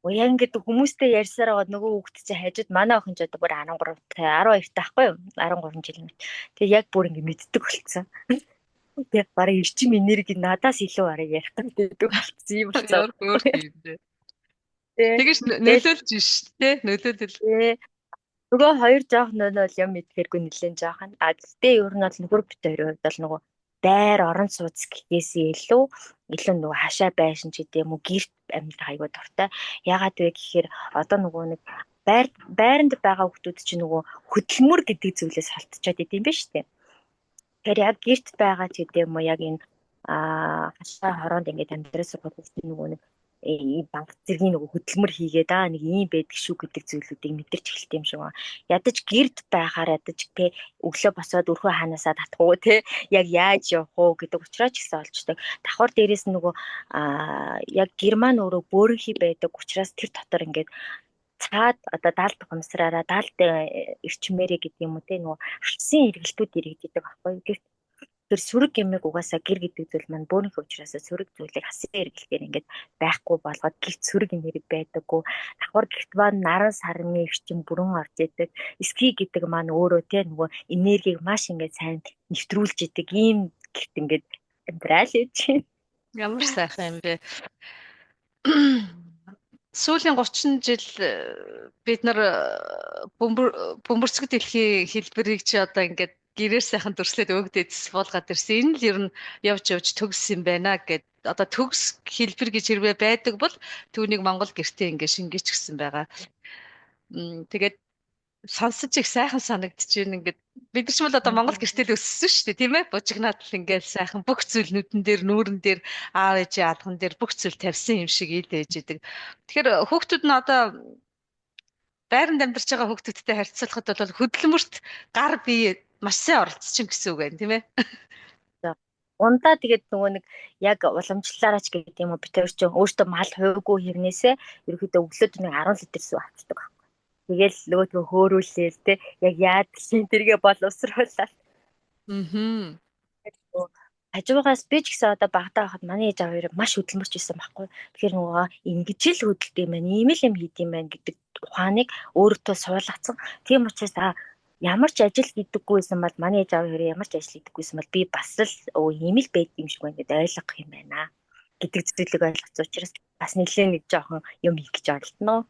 Яг ингээд хүмүүстэй ярьсаар байгаа нөгөө хүүхд чинь хажууд манай охин ч одоо бүр 13 12 таахгүй юу 13 жил юм. Тэгээ яг бүр ингээд мэддэг болцсон. Тэгээ бараг эрчим энерги надаас илүү арай ярих гэдэг болцсон юм болцсон. Тэгэж нөлөөлж шүү дээ нөлөөлөл. Нөгөө хоёр жоох нөлөөл юм мэдхэргүй нэлээд жоохон. Гэхдээ ер нь бол нөхөр бит хоёрын хувьд бол нөгөө байр орон сууц гэхээс илүү нөгөө хашаа байшин ч гэдэг юм уу гэрт амьдрах аягүй дуртай. Ягаад вэ гэхээр одоо нөгөө нэг байранд байгаа хүмүүс чинь нөгөө хөдөлмөр гэдэг зүйлээс холтчоод идэм биш үү? Тэгэхээр яг гэрт байгаа ч гэдэг юм уу яг энэ хашаа хороонд ингээд амьдраас хүмүүс нөгөө нэг банк зэргийн нөгөө хөдөлмөр хийгээд нэг ийм байдаг шүү гэдэг зүйлүүдийг мэдэрч эхэлт юм шиг байна. Ядаж гэрд байхаар ядаж те өглөө босоод өрхөө ханаасаа татах уу те яг яаж явах уу гэдэг учраас ч гэсэн олждаг. Давхар дээрээс нөгөө яг герман өөрөө бөөрөнхий байдаг учраас тэр дотор ингээд цаад одоо даалд ухамсараараа даалд эрчмээрээ гэдэг юм уу те нөгөө хагсын эргэлтүүд иргэдэг байхгүй. Тэр сүрэг гэмиг угаасаа гэр гэдэг зүйл маань бөөнийхөө учраас сүрэг зүйлийг хасан эргэлгээр ингээд байхгүй болгоод гэрт сүрэг энерги байдаггүй. Давхар гэрт маань наран сарны эрчим бүрэн орж идэг. Ски гэдэг маань өөрөө те нөгөө энергийг маш ингээд сайн нэвтрүүлж идэг. Ийм гэрт ингээд амьдрал ээж. Ямар сайхан юм бэ. Сүүлийн 30 жил бид нар бөмбөрцөг дэлхийн хэлбэрийг чи одоо ингээд гэрээр сайхан дүрслээд өгдөөд суулгаад ирсэн. Энэ л ер нь явж төгссөн юм байна гэд одоо төгс хэлбэр гэж хэрвээ байдаг бол түүнийг Монгол гэртээ ингээд шингээч гсэн байгаа. Тэгээд сонсож их сайхан санагдчихээн ингээд Бид нар ч бол одоо Монгол гэртэл өссөн шүү дээ, тийм ээ? Бужигнаад л ингээл сайхан бүх зүйл нүдэн дээр, нүүрэн дээр, аав ээжийн алган дээр бүх зүйл тавьсан юм шиг ил ээж идэг. Тэгэхээр хүүхдүүд нь одоо байранд амьдарч байгаа хүүхдүүдтэй харьцуулахад бол хөдөлмөрт гар бие маш сайн оролцсон гэсэн үг байна, тийм ээ? Ундаа тэгээд нөгөө нэг яг уламжлалаараач гэдэг юм уу, бид хоёр ч өөртөө мал хувьгүй хэрнээсээ ерөөхдөө өглөөд нэг 10 литр сүү авчдаг байхгүй. Тэгэл нөгөөдгөө хөөрүүлээл те яг яад гэсэн тэргээ боловсруулаад. Хажуугаас би ч гэсэн одоо багтаа байхад манай ээж аваа маш хөдөлмөрч байсан байхгүй. Тэгэхээр нөгөө ингэж л хөдөлдөг юм байна, ийм л юм хийд юм байна гэдэг ухааныг өөртөө суулгацсан. Тийм учраас ямар ч ажил хийдэггүйсэн бол манай ээж аваа ямар ч ажил хийдэггүйсэн бол би бас л ийм л байд юм шиг байна гэдээ ойлгох юм байна гэдэг зүйлийг ойлгоц учраас бас нэлээд нэг жоохон юм хийх гэж оролдоно.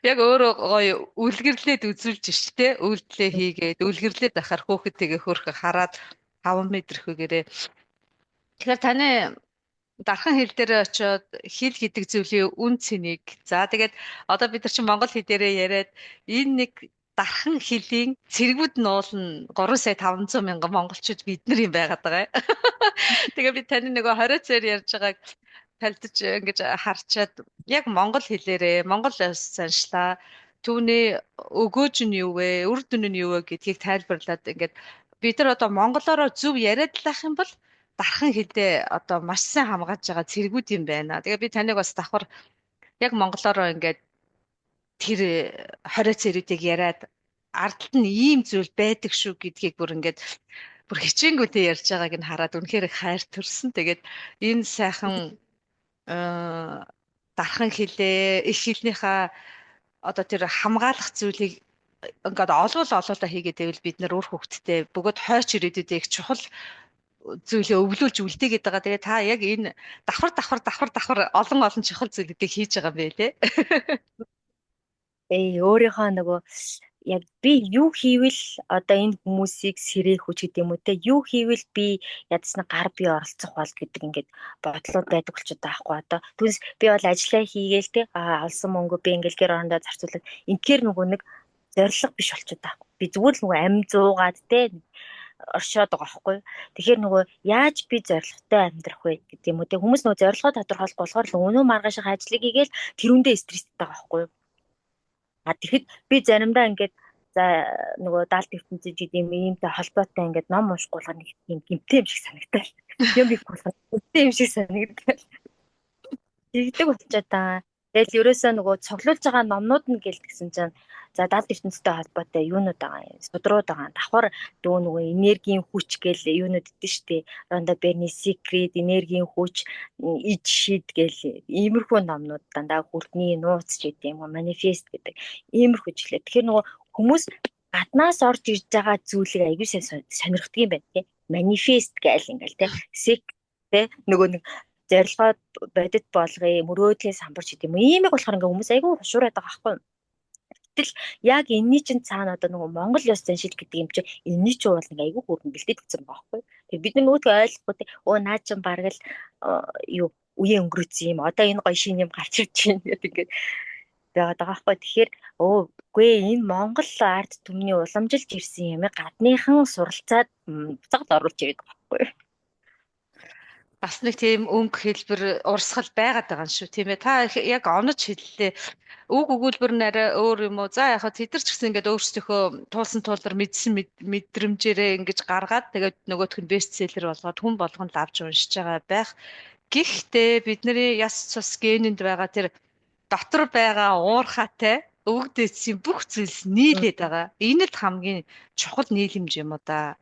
Яг өөрөө гоё үлгэрлээд үзүүлж штэ, үйлдэлээ хийгээд үлгэрлээд ахаар хөөхөдтэйгээ хөрхө хараад 5 метрхүүгээрээ. Тэгэхээр таны дархан хэл дээр очиод хэл гэдэг зүйлийн үн цэнийг за тэгээд одоо бид нар чинь монгол хэл дээрээ яриад энэ нэг дархан хэлийн цэргүүд нь уулна 3,500,000 монголчууд бид нар юм байгаад байгаа. Тэгээ би таны нөгөө 20 цээр ярьж байгааг талдаж ингэж харчаад яг монгол хэлээрээ монгол улс заншлаа түүний өгөөж нь юу вэ, үр дүн нь юу вэ гэдгийг тайлбарлаад ингээд бид нар одоо монголоороо зөв яриад лах юм бол дархан хэлдээ одоо маш сайн хамгааж байгаа цэргүүд юм байна. Тэгээ би таныг бас давхар яг монголоороо ингээд тэр 20 цэрүүдийг яриад ардталт нь ийм зүйл байдаг шүү гэдгийг бүр ингээд бүр хичээнгүүтэй ярьж байгааг нь хараад үнэхээр хайр төрсөн. Тэгээд энэ сайхан дархан хэлээ их хэлнийхээ одоо тэр хамгаалах зүйлийг ингээд олуулаа хийгээд байвал бид нар өөр хөвгтдээ бөгөөд хойч ирээдүйдээ их чухал зүйлээ өвлүүлж үлдээгээд байгаа. Тэгээ та яг энэ давхар олон чухал зүйлүүдийг хийж байгаа юм байлээ. Өөрийнхөө нөгөө яг би юу хийвэл одоо энэ хүмүүсийг сэрээх хүч гэдэг юм уу те юу хийвэл би ядсна гар бие оролцох бол гэдэг ингээд бодлууд байдаг болчиход байгаа байхгүй одоо түнс би бол ажиллаа хийгээл те олсон мөнгө би ингээд гэр орондоо зарцуулаад ингээр нөгөө нэг зориг биш болчиход байгаа. Би зүгээр л нөгөө амь зуугаад те оршоод байгаа байхгүй. Тэгэхээр нөгөө яаж би зоригтой амьдрах вэ гэдэг юм уу те хүмүүс нөгөө зорилгоо тодорхойлох болохоор л өнөө маргааших ажлыг хийгээл тэрүүндээ стресстэй байгаа байхгүй. Тэгэхэд би заримдаа ингээд за нөгөө даалт ертөнцийн гэдэг юмтай холбоотой ингээд ном унших болгоо нэг юм гэмтэй юм шиг санагдал. Юм их болгоо гэмтэй юм шиг санагдал. Тэгдэг болчиход байгаа. Тэгэл ерөөсөө нөгөө цоглуулж байгаа номнууд нь гэлтгсэн чинь за даалт ертөнцтэй холбоотой юунууд байгаа юм. Судрууд байгаа. Давхар нөгөө энергийн хүч гэл юунууд идэв штэ. Ронда Берни Secret, энергийн хүч, иж шид гэл иймэрхүү номнууд дандаа хүртний нууц ч гэдэг юм уу, манифест гэдэг иймэрхүү жилээ. Тэгэхээр нөгөө хүмүүс гаднаас орж ирж байгаа зүйлийг аягүй сайн сонирхдаг юм байна тий. Манифест гээл ингээл тий. Secret нөгөө нэг зорилгоо бодит болгоё, мөрөөдлөө самбарч гэдэг юм. Иймэг болохоор ингээ хүмүүс айгүй хушуураад байгаа байхгүй. Гэтэл яг энэний чинь цаана одоо нөгөө Монгол ёс заншил гэдэг юм чинь энэний чинь бол ингээ айгүй хүрэн бэлдээдсэн байгаа байхгүй. Тэгээ бид нөгөөдгөө ойлгохгүй те наа чин бараг л юу үе өнгөрөөсөн юм. Одоо энэ гоё шин юм гарч ирж байна гэдэг ингээ байгаад байгаа байхгүй. Тэгэхээр үгүй энэ Монгол арт түмний уламжилж ирсэн юм гадныхан суралцаад буцаад оруулж ирээд байгаа байхгүй. Бас нэг тийм өнгө хэлбэр урсгал байгаад байгаа юм шүү тийм ээ. Та яг онож хэллээ. Үг өгүүлбэр нь арай өөр юм уу? За яг тэд нар ч гэсэн ингээд өөрсдийнхөө туулсан туулдар мэдсэн мэдрэмжээрээ ингэж гаргаад тэгээд нөгөөх нь бестселлер болгоод хүн болгонд авч уншиж байгаа байх. Гэхдээ бидний яс цус генэнд байгаа тэр дотор байгаа уурхаатай өвгдөөсийн бүх зүйлс нийлээд байгаа. Энэ л хамгийн чухал нийлэмж юм уу да.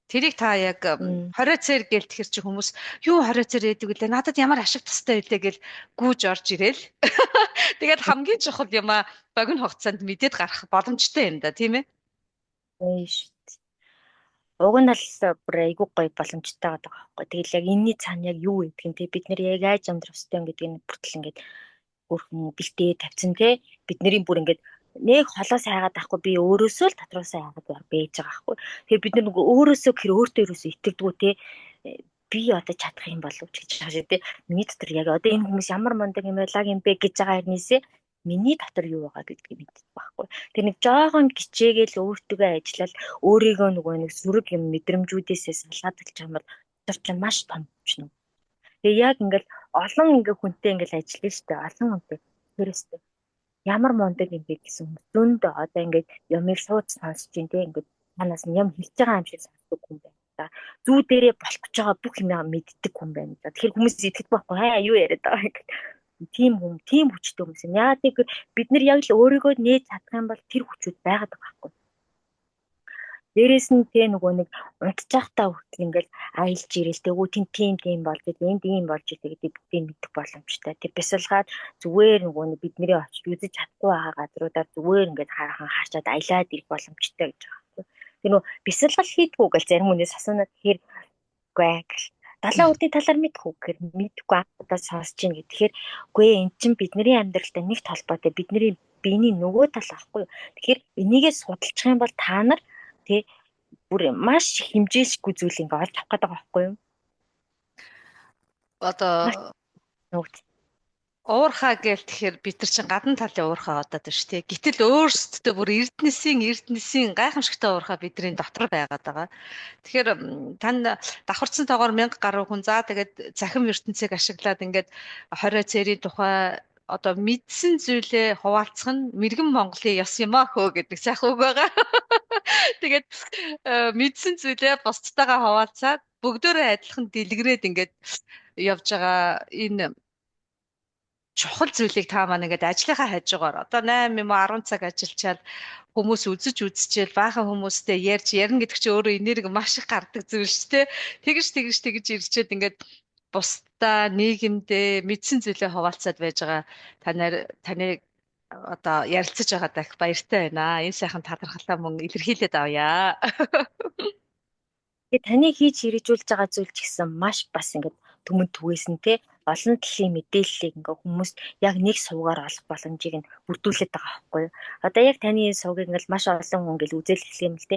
Тэрийг та яг 20 цээр гээл тэгэхэр чи хүмүүс юу 20 цээр яадаг үлээ надад ямар ашиг тустай байлээ гэл гүүж орж ирээл. Тэгээд хамгийн чухал юм а богино хугацаанд мэдээд гарах боломжтой юм да тийм ээ. Тийм шүү дээ. Уг нь л бүр айгүй гоё боломжтой байгаа байхгүй. Тэгэл яг энэний цаана яг юу гэдэг юм те бид нэр яг яаж амьдрах ёстой юм гэдгийг бүртэл ингээд бүрхэн бэлтээ тавьсан те бидний бүр ингээд нэг холоос хайгаад ахгүй би өөрөөсөө л дотроосоо хайгаад байж байгаа хгүй. Тэгэхээр бид нэг өөрөөсөө гэр өөртөө ерөөсөө итгэдэггүй те би одоо чадах юм болов ч гэж хаашаа те миний дотор яг одоо энэ хүмүүс ямар мундаг юм байлаа юм бэ гэж байгаа хэрнээсээ миний дотор юу байгаа гэдгийг мэддэг байхгүй. Тэр нэг жоохон гिचээгээл өөртөө ажиллаад өөрийгөө нөгөө нэг зүрэг юм мэдрэмжүүдээсээ салгаад л чамд дотор ч маш том ч. Тэгээ яг ингээл олон хүнтэй ингээл ажиллана шүү дээ. Олон хүнтэй. Тэрээсээ ямар мундаг юм бэ гэсэн юм. Зөнд одоо ингээд ямыг сууц сонсож ин тэ ингээд танаас нь юм хэлж байгаа юм шиг сонсдог хүн байна. Зүү дээрээ болох гэж байгаа бүх юм мэддэг хүн байна. Тэгэхээр хүмүүс итгэдэг байхгүй хаа юу яриад байгаа юм. Тийм хүчтэй хүмүүс юм. Яагаад гэвэл бид нар яг л өөрийгөө нээж чадах юм бол тэр хүчүүд байгаад байгаа байхгүй. Дээрээс нь тэ нөгөө нэг унтчихтаа хүртэл ингээл аялж ирэл тэгүү тийм болж энд ийм болж гэдэг бидийн мэдэх боломжтой. Тэг бясалгаад зүгээр нөгөө нэг бидний очиж үзэж чадахгүй байгаа газруудаар зүгээр ингээд хараахан хаачаад аялаад ирэх боломжтой гэж байгаа. Тэр нөгөө бясалгал хийдгүү гэл зарим хүнээс асуунаад тэгэхээр үгүй далайн үрдийн талаар мэдэх үү гэхээр мэдгүй одоо сонсож ийн гэх. Тэгэхээр үгүй эн чинь бидний амьдралтай нэг толботой бидний биений нөгөө тал ахгүй. Тэгэхээр энийгээ судалчих юм бол та нар тэ бүр маш хэмжээшгүй зүйл ингээ олж авах гэдэг байхгүй юу? Одоо уурхаа гээл тэгэхээр бид нар чинь гадна талын уурхаа одоод байна шүү дээ. Гэтэл өөрсдөө бүр эрдэнэсийн гайхамшигтай уурхаа бидний дотор байгаад байгаа. Тэгэхээр тань давхарцсан тоогоор 1000 гаруй хүн за тэгээд захим ертөнцийг ашиглаад ингээд 20 цэрийн тухай одоо мэдсэн зүйлээ хуваалцах нь мэрэгэн Монголын ёс юм аа хөө гэдэг сайхан үг байгаа. Тэгээд мэдсэн зүйлээ бусдтайгаа хуваалцаад бүгдөө адилхан дэлгэрээд ингээд явж байгаа энэ чухал зүйлийг та маань ингээд ажлынхаа хажуугаар одоо 8 юм уу 10 цаг ажиллачаад хүмүүс үзчихэл баахан хүмүүстэй ярина гэдэг чинь өөрөө энерги маш их гардаг зүйл шүү дээ. Тэгж ирчээд ингээд бусдаа нийгэмдээ мэдсэн зүйлээ хуваалцаад байж байгаа таныг одоо ярилцаж байгаа дах баяртай байна. Энэ сайхан талархалаа мөн илэрхийлээд авъя. Тэгээ таны хийж хэрэгжүүлж байгаа зүйл ч гэсэн маш бас ингээд түмэн түгээсэн те олон талын мэдээллийг ингээ хүмүүс яг нэг сувгаар олох боломжийг нь бүрдүүлээд байгаа байхгүй юу. Одоо яг таны энэ сувгийг ингээл маш олон хүн ингээл үзэл хэлэх юм л те.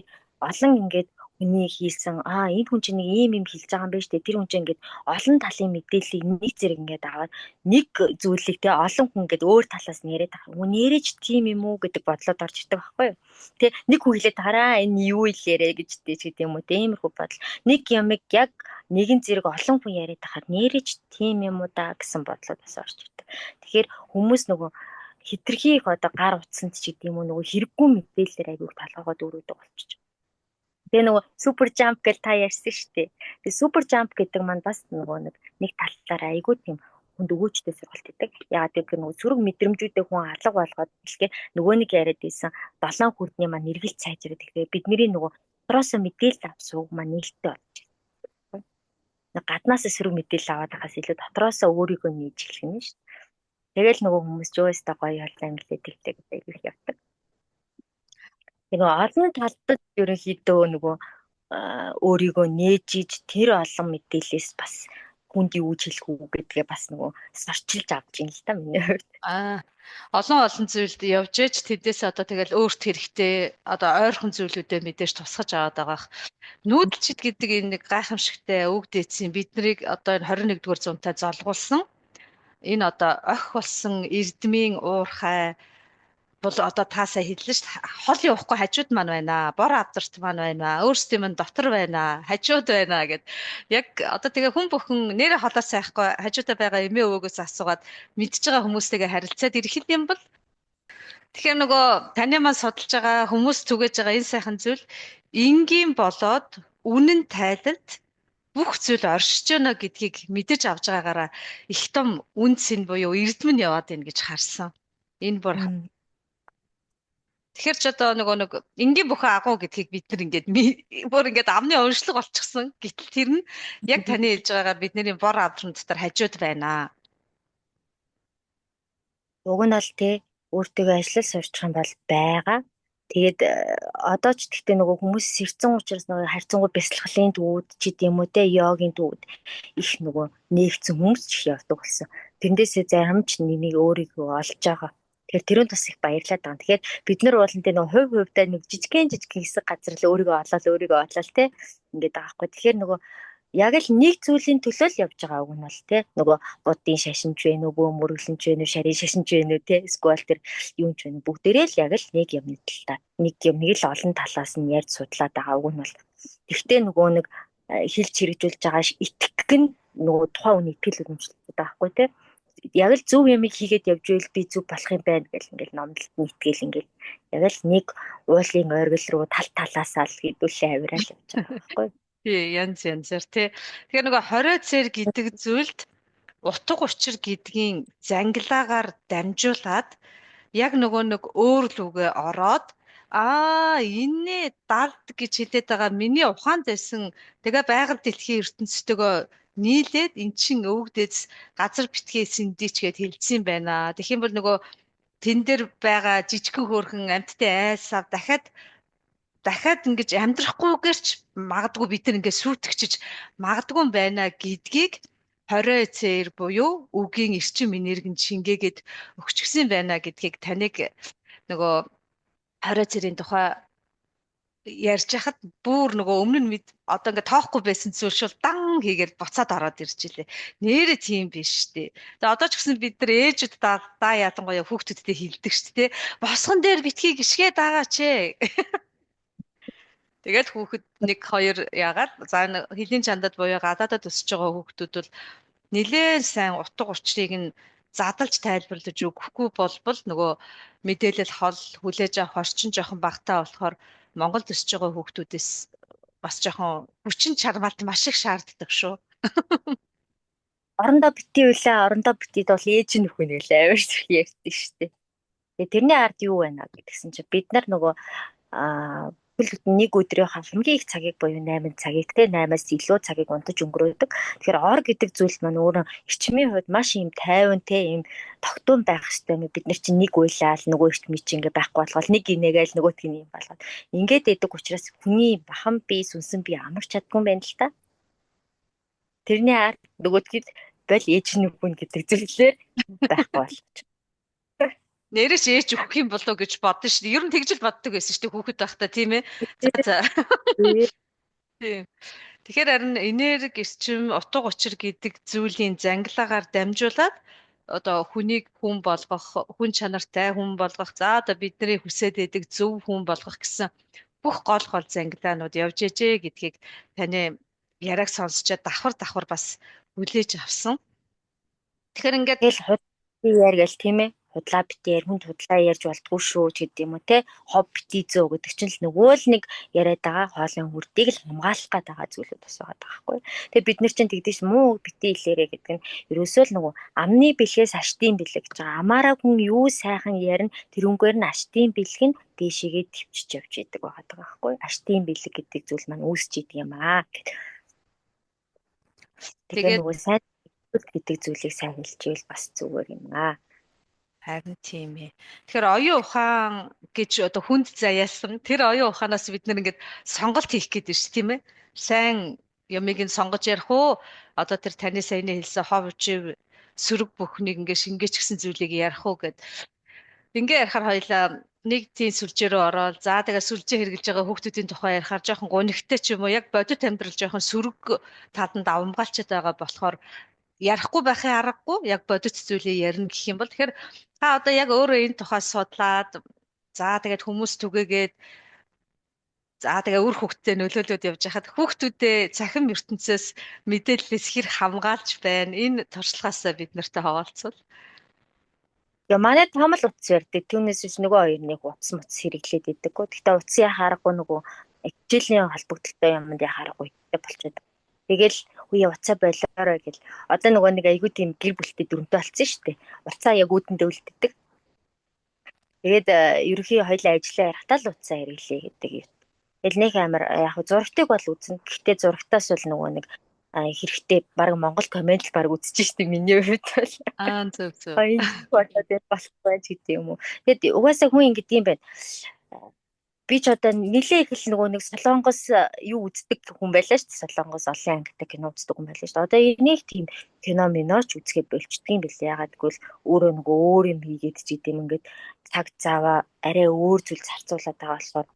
Олон ингээд хүний хийсэн энэ хүн чинь нэг ийм хэлж байгаа юм байна шүү дээ. Тэр хүн чинь ингээд олон талын мэдээллийг нэг зэрэг ингээд аваад нэг зүйлийг те олон хүн ингээд өөр талаас нь яриад байгаа. Хүн нэрэж тийм юм уу гэдэг бодлоод орж ирдэг байхгүй юу. Тэ нэг хүн хэлээд хараа энэ юу илээрэ гэж гэдэг юм уу. Тиймэрхүү бодол. Нэг ямыг яг нэгэн зэрэг олон хүн яриад тахад нэрэж тийм юм уу да гэсэн бодлоод бас орж ирдэг. Тэгэхээр хүмүүс нөгөө хитрхи их одоо гар утсанд ч гэдэг юм уу нөгөө хэрэггүй мэдээлэлээр аягүй талхагоод өрөөдөг болчих. Тэгээ нөгөө супер жамп гэж та ярьсан шүү дээ. Тэгээ супер жамп гэдэг маань бас нөгөө нэг талаараа аягүй тийм хүнд өгөөчтэй сургалт өгдөг. Яагаад гэвэл нөгөө сөрөг мэдрэмжүүдээ хүн алга болгоод хэлгээ нөгөө нэг яриад ийсэн 7 хүрдний маань нэргэлт сайжраад тэгэхээр бидний нөгөө дотроос мэдээлэл авсууг маань нээлттэй болж байна. Гаднаас сөрөг мэдээлэл аваад хахаас илүү дотроос өөрийгөө нээж эхлэх юм шүү дээ. Тэгэл нөгөө хүмүүс жөөстэй гоё яллаа юм лээ тэгдэг аягүй явдаг. Тэгээ олон талдад ерөнхийдөө нөгөө өөрийгөө нээж тэр олон мэдээлэлээс бас хүнд юу хэлэх үү гэдгээ бас нөгөө сорчилж авч ийн л та миний хувьд. Олон зүйлд явж ээж тэдээс одоо тэгэл өөрт хэрэгтэй одоо ойрхон зүйлүүдэд мэдээж тусгаж аваад байгаах. Нүүдэлчд гэдэг энэ нэг гайхамшигтай үг дээдсийн биднийг одоо энэ 21-р зуунтай золгуулсан. Энэ одоо охь болсон эрдмийн уурхай бол одоо таасаа хэллээ шүү дээ. Хол явахгүй хажууд маань байна. Бор авдарт маань байна. Өөрсдийн маань дотор байна. Хажууд байна гэд. Яг одоо тэгээ хүн бүхэн нэрэ холоос сайхгүй хажуудаа байгаа эмээ өвөөгөөс асуугаад мэдж байгаа хүмүүстэйгээ харилцаад ирэх юм бол тэгэхээр нөгөө таны маань судалж байгаа хүмүүс түгэж байгаа энэ сайхан зүйл энгийн болоод үнэн тайлалт бүх зүйл оршиж байна гэдгийг мэдэж авч байгаагаараа их том үнс нь буюу эрдэм нь яваад байна гэж харсан. Энэ бүр тэгэхээр ч одоо нэг энгийн бүхэн агуу гэдгийг бид нар ингээд бүр ингээд амны уншлаг болчихсон. Гэтэл тэр нь яг таны хэлж байгаа бидний бор авдрын дотор хажууд байна. Уг нь аль те өөртөө ажиллаж сурчих юм бол байгаа. Тэгээд одоо ч гэхдээ нөгөө хүмүүс сэрцэн учраас нөгөө харьцангуй бясалгалын төвүүд ч гэдэм үү те йогийн төвүүд их нөгөө нээгцэн хүмүүс ч явдаг болсон. Тэрнээсээ зарим ч нэг өөрийгөө олж байгаа. Тэгэхээр тэрүүн бас их баярлаад байгаа. Тэгэхээр бид нар бол энэ нэг хувьдаа нэг жижигхэн хэсэг газар л өөрийгөө олоод те ингээд байгаа хгүй. Тэгэхээр нөгөө яг л нэг зүйлийн төлөө л явж байгаа үг нь бол тий нөгөө буддын шашинч вэ нөгөө мөрөглөнч вэ шарын шашинч вэ тий эсвэл тэр юунч вэ бүгдээрээ л яг л нэг юмны талаа нэг л олон талаас нь ярьж судлаад байгаа үг нь бол тэгтээ нөгөө нэг хэлж хэрэгжүүлж байгаа итгэх нь нөгөө тухайн үний итгэл үнэмшлүүд байхгүй тий яг л зөв юмыг хийгээд явж байвал би зөв болох юм байна гэл ингээл номлолт нийтгэл ингээл яг л нэг уулын ойргол руу талаасаа л хэдүүлээ авирал явж байгаа байхгүй. Тий, янзэр тий. Тэгэхээр нөгөө хорио цэр гэдэг зүйлд утга учир гэдгийн зангилаагаар дамжуулаад яг нөгөө нэг өөр лүгээ ороод энэ далд гэж хэлээд байгаа миний ухаанд байсан тэгээ байгаль дэлхийн ертөнцтэйгөө нийлээд эн чин өвгдөөс газар битгий сэндич гэд хэлсэн байна. Тэгэх юм бол нөгөө тэн дээр байгаа жижигхэн хөөрхөн амьттай айсаа дахиад ингэж амьдрахгүйгээр ч магадгүй бид нар ингэ сүйтгэж магадгүй байна гэдгийг хорио цээр буюу үгийн эрчим энергийн шингээгээд өгчихсэн байна гэдгийг таныг нөгөө хорио цэрийн тухай ярьж хахад бүр нөгөө өмнө нь одоо ингээ тоохгүй байсан зүйл шул дан хийгээд буцаад ороод ирж илээ. Нэрээ тийм биш дээ. Тэгээ одоо ч гэсэн бид нар ээжүүд даа ялангуяа хүүхдүүдтэй хилдэг шүү дээ. Босгон дээр битгий гიშгээ даагаач ээ. Тэгээд хүүхэд 1 2 яагаад за хэлийн чандад буюу гадаадад өсөж байгаа хүүхдүүд бол нэлээд сайн утга учирыг нь задлж тайлбарлаж өгөхгүй болбол нөгөө мэдээлэл хол хүлээж авах орчин жоохон багтаа болохоор Монголд өсөж байгаа хүүхдүүдээс бас жоохон хүчин чармаалт маш их шаарддаг шүү. Орондоо битгий үлээ орондоо битгийд бол ээж нь өхөн үлээ авир ярьдаг шүү дээ. Тэгээ тэрний ард юу байна гэдгсэн чинь бид нар нөгөө нэг өдрийн хамгийн их цагийг буюу 8 цагийг те 8-аас илүү цагийг унтаж өнгөрөөдөг. Тэгэхээр ор гэдэг зүйл маань өөрөө эрчмийн хувьд маш юм тайван те юм тогтун байх хэрэгтэй. Бид нар чинь нэг уйлаал нөгөө эрчмийн чинь ингээ байхгүй болгоод нэг инээгээл нөгөөтг нь юм болгоод ингээд идэг учраас хүний бахан бие сүнсэн бие амарч чадгүй юм байна л та. Тэрний ард нөгөөтгийд бол ээж нь үхэн гэдэг зүйлээр байхгүй болгож. Нэрэж ээж өгөх юм болов гэж бодсон шүү дээ. Ер нь тэгж л боддог байсан шүү дээ хүүхэд байхдаа тийм ээ. За. Тийм. Тэгэхээр харин энерги эрчим утга учир гэдэг зүйлийн зангилаагаар дамжуулаад одоо хүнийг хүн болгох, хүн чанартай хүн болгох, за одоо бидний хүсээд байдаг зөв хүн болгох гэсэн бүх гол зангилаанууд явж ээжээ гэдгийг таны яриаг сонсчод давхар бас хүлээж авсан. Тэгэхээр ингээд ярьгээл тийм ээ. Худлаа битээр хүнд худлаа ярьж болдгоо шүү гэдэг юм уу те хоб бити зөө гэдэг чинь л нөгөө л нэг яриад байгаа хоолын хүрдийг л хамгаалах гээд байгаа зүйлүүд бас байгаа байхгүй. Тэгээ бид нар чинь тэгдэж муу бити илэрэ гэдэг нь ерөөсөө л нөгөө амны бэлгээс аштын бэлэг гэж байгаа. Амаараа хүн юу сайхан ярина тэрүүнгээр нь аштын бэлэг нь дээшээгээ төвчж явж идэг байгаа байхгүй. Аштын бэлэг гэдэг зүйл маань үүсч идэг юм аа. Тэгээ нөгөө сайн гэдэг зүйлийг сайн хэлчихвэл бас зүгээр юм аа. Харин тийм ээ. Тэгэхээр оюун ухаан гэж одоо хүнд заяасан тэр оюун ухаанаас бид нэр ингээд сонголт хийх гэдэг шүү тийм ээ. Сайн юмыг нь сонгож ярих уу? Одоо тэр таны саяны хэлсэн хов чив сөрөг бүхнийг ингээд шингээч гэсэн зүйлийг ярих уу гэд. Ингээ ярихаар хоёлаа нэг тийм сүлжээрөө ороод за тэгээ сүлжээ хэрглэж байгаа хүүхдүүдийн тухай ярихаар жоохон гонигтай ч юм уу яг бодит амьдрал жоохон сөрөг таланд авамгаалчаад байгаа болохоор ярихгүй байхын аргагүй яг бодит зүйлээ ярина гэх юм бол тэгэхээр та одоо яг өөрөө энэ тухай судлаад за тэгээд хүмүүс түгээгээд за тэгээ үр хүүхдтэй нөлөөлөд явж хахад хүүхдүүдээ цахим ертөнцөөс мэдээлэлээс хэр хамгаалж байна энэ туршлагаасаа бид нартай хаваалцвал. Манай том л утас ярьдаг. Түүнээс биш нөгөө хоёр нэг утас мутас хэрэглээд идэг. Гэхдээ утсын яхаарахгүй нөгөө хичээлийн холбогдолтой юмд яхаарахгүй болчиход. Тэгэл үе уцаа болоорой гэл. Одоо нөгөө нэг айгүй тийм гэр бүлтэй дөрөнтэй болсон шүү дээ. Уцаа яг үүдэндээ үлддэг. Тэгээд ерөнхий хоёлаа ажиллаа ярахтаа л уцаа хэрэглэе гэдэг юм. Тэгэл нэг амар яг зурагтыг бол үзнэ. Гэхдээ зурагтаас бол нөгөө нэг хэрэгтэй баг Монгол комент л баг үзэж штеп миний хувьд бол. Зөв. Энэ бодоод болохгүй ч гэдэг юм уу. Тэгэд угаасаа хүн ингэдэг юм байна. Би ч одоо нилээ их л нөгөө нэг Солонгос юу үздэг хүн байлаа шүү дээ. Солонгос олон ангитай кино үздэг хүн байлаа шүү дээ. Одоо энийг тийм кино миноч үзгээ болчдөг юм билээ. Ягаад гэвэл өөрөө нөгөө өөр юм хийгээд ч гэдэм ингээд цаг цааваа арай өөр зүйл зарцуулаад байгаа болохоор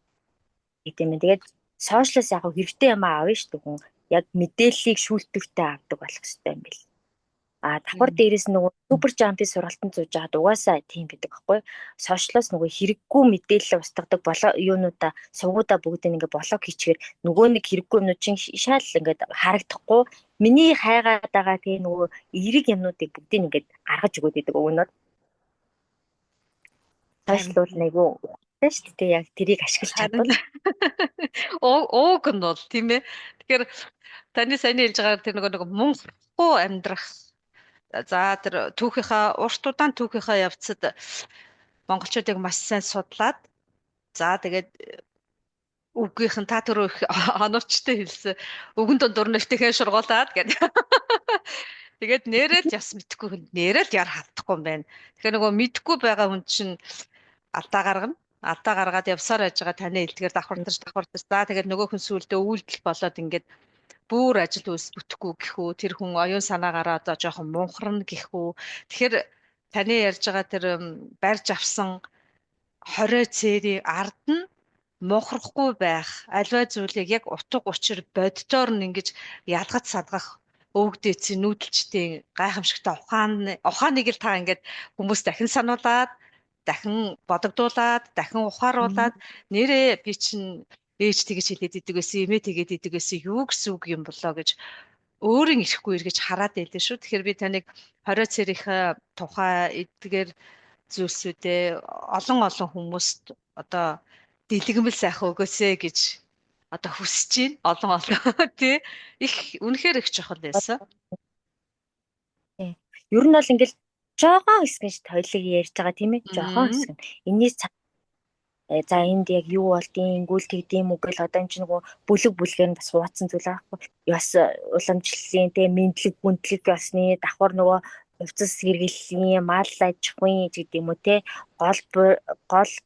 гэдэм юм. Тэгээд сошиалс яг хэрэгтэй юм авна шүү дээ хүн. яг мэдээллийг шүүлтүүртэй авдаг болох хэрэгтэй юм бэл. Давхар дээрээс нөгөө супер жампын сургалтанд сууж байгаад угаасаа тийм байдаг байхгүй. Сошиалоос нөгөө хэрэггүй мэдээлэл устгадаг юунуудаа сувгуудаа бүгдийг ингээ блок хийчихээр нөгөө нэг хэрэггүй юмнууд чинь шал ингээд харагдахгүй миний хайгаад байгаа тийм нөгөө эерэг юмнуудыг бүгдийг ингээд гаргаж өгöd идэг өгнөд. Сошиал бол айгүй ухаантай шүү дээ. Яг тэрийг ашиглаж чадвал ууг нь бол тийм ээ. Тэгэхээр таны сайн хэлж байгаа тэр нөгөө мунхахгүй амьдрах. За тэр урт удаан түүхийнхаа явцад монголчуудыг маш сайн судлаад за тэгээд үгийнх нь та түрүү их оновчтой хэлсэн үгэн дундуур нэвтэхээ шургуулад гэдэг. Тэгээд нэрэл яс мэдхгүй хүнд нэрэл яар халтахгүй юм байна. Тэгэхээр нөгөө мэдхгүй байгаа хүн чинь алдаа гаргана. Алдаа гаргаад явсаар байж байгаа таны илтгэр давхартаж. За тэгээд нөгөө хүн сүулдэ үйлдэл болоод ингээд бүр ажил үйлс бүтэхгүй гэхүү тэр хүн оюун санаагаараа одоо жоохон мунхарна гэхүү. Тэгэхээр таны ярьж байгаа тэр барьж авсан 20 цэрийн ард нь мунхрахгүй байх альва зүйлийг яг утга учир боддоор нь ингэж ялгаж садгах өвгдээцэн нүүдэлчдийн гайхамшигтай ухааныг л та ингээд хүмүүс дахин сануулад дахин бодогдуулаад дахин ухааруулад нэрээ би чинь ээж тэгэж хэлээд идэг байсан, эмээ тэгээд идэг байсан, юу гэсэн үг юм болоо гэж өөрийн ирэхгүй эргэж хараад байлээ шүү. Тэгэхээр би таныг 20 цэрийнхээ тухай эдгээр зүйлсүүдээ олон хүмүүст одоо дэлгэмэл сайхан өгөөсэй гэж одоо хүсэж байна. Олон тий их үнэхээр их чухал байсан. Ер нь бол ингээл жоохон хэсэг нь тойлог ярьж байгаа тийм ээ. Жоохон хэсэг нь. Энээс за энд яг юу болдیں۔ Ингүүл тэгдэм үг л одоо энэ чинь нөгөө бүлгээр нь бас хуваацсан зүйл аахгүй. Бас уламжлалын тийм мэдлэг гүндлэг басны давхар нөгөө хувцас хэрэглэлийн мал аж ахуйн гэдэг юм уу те гол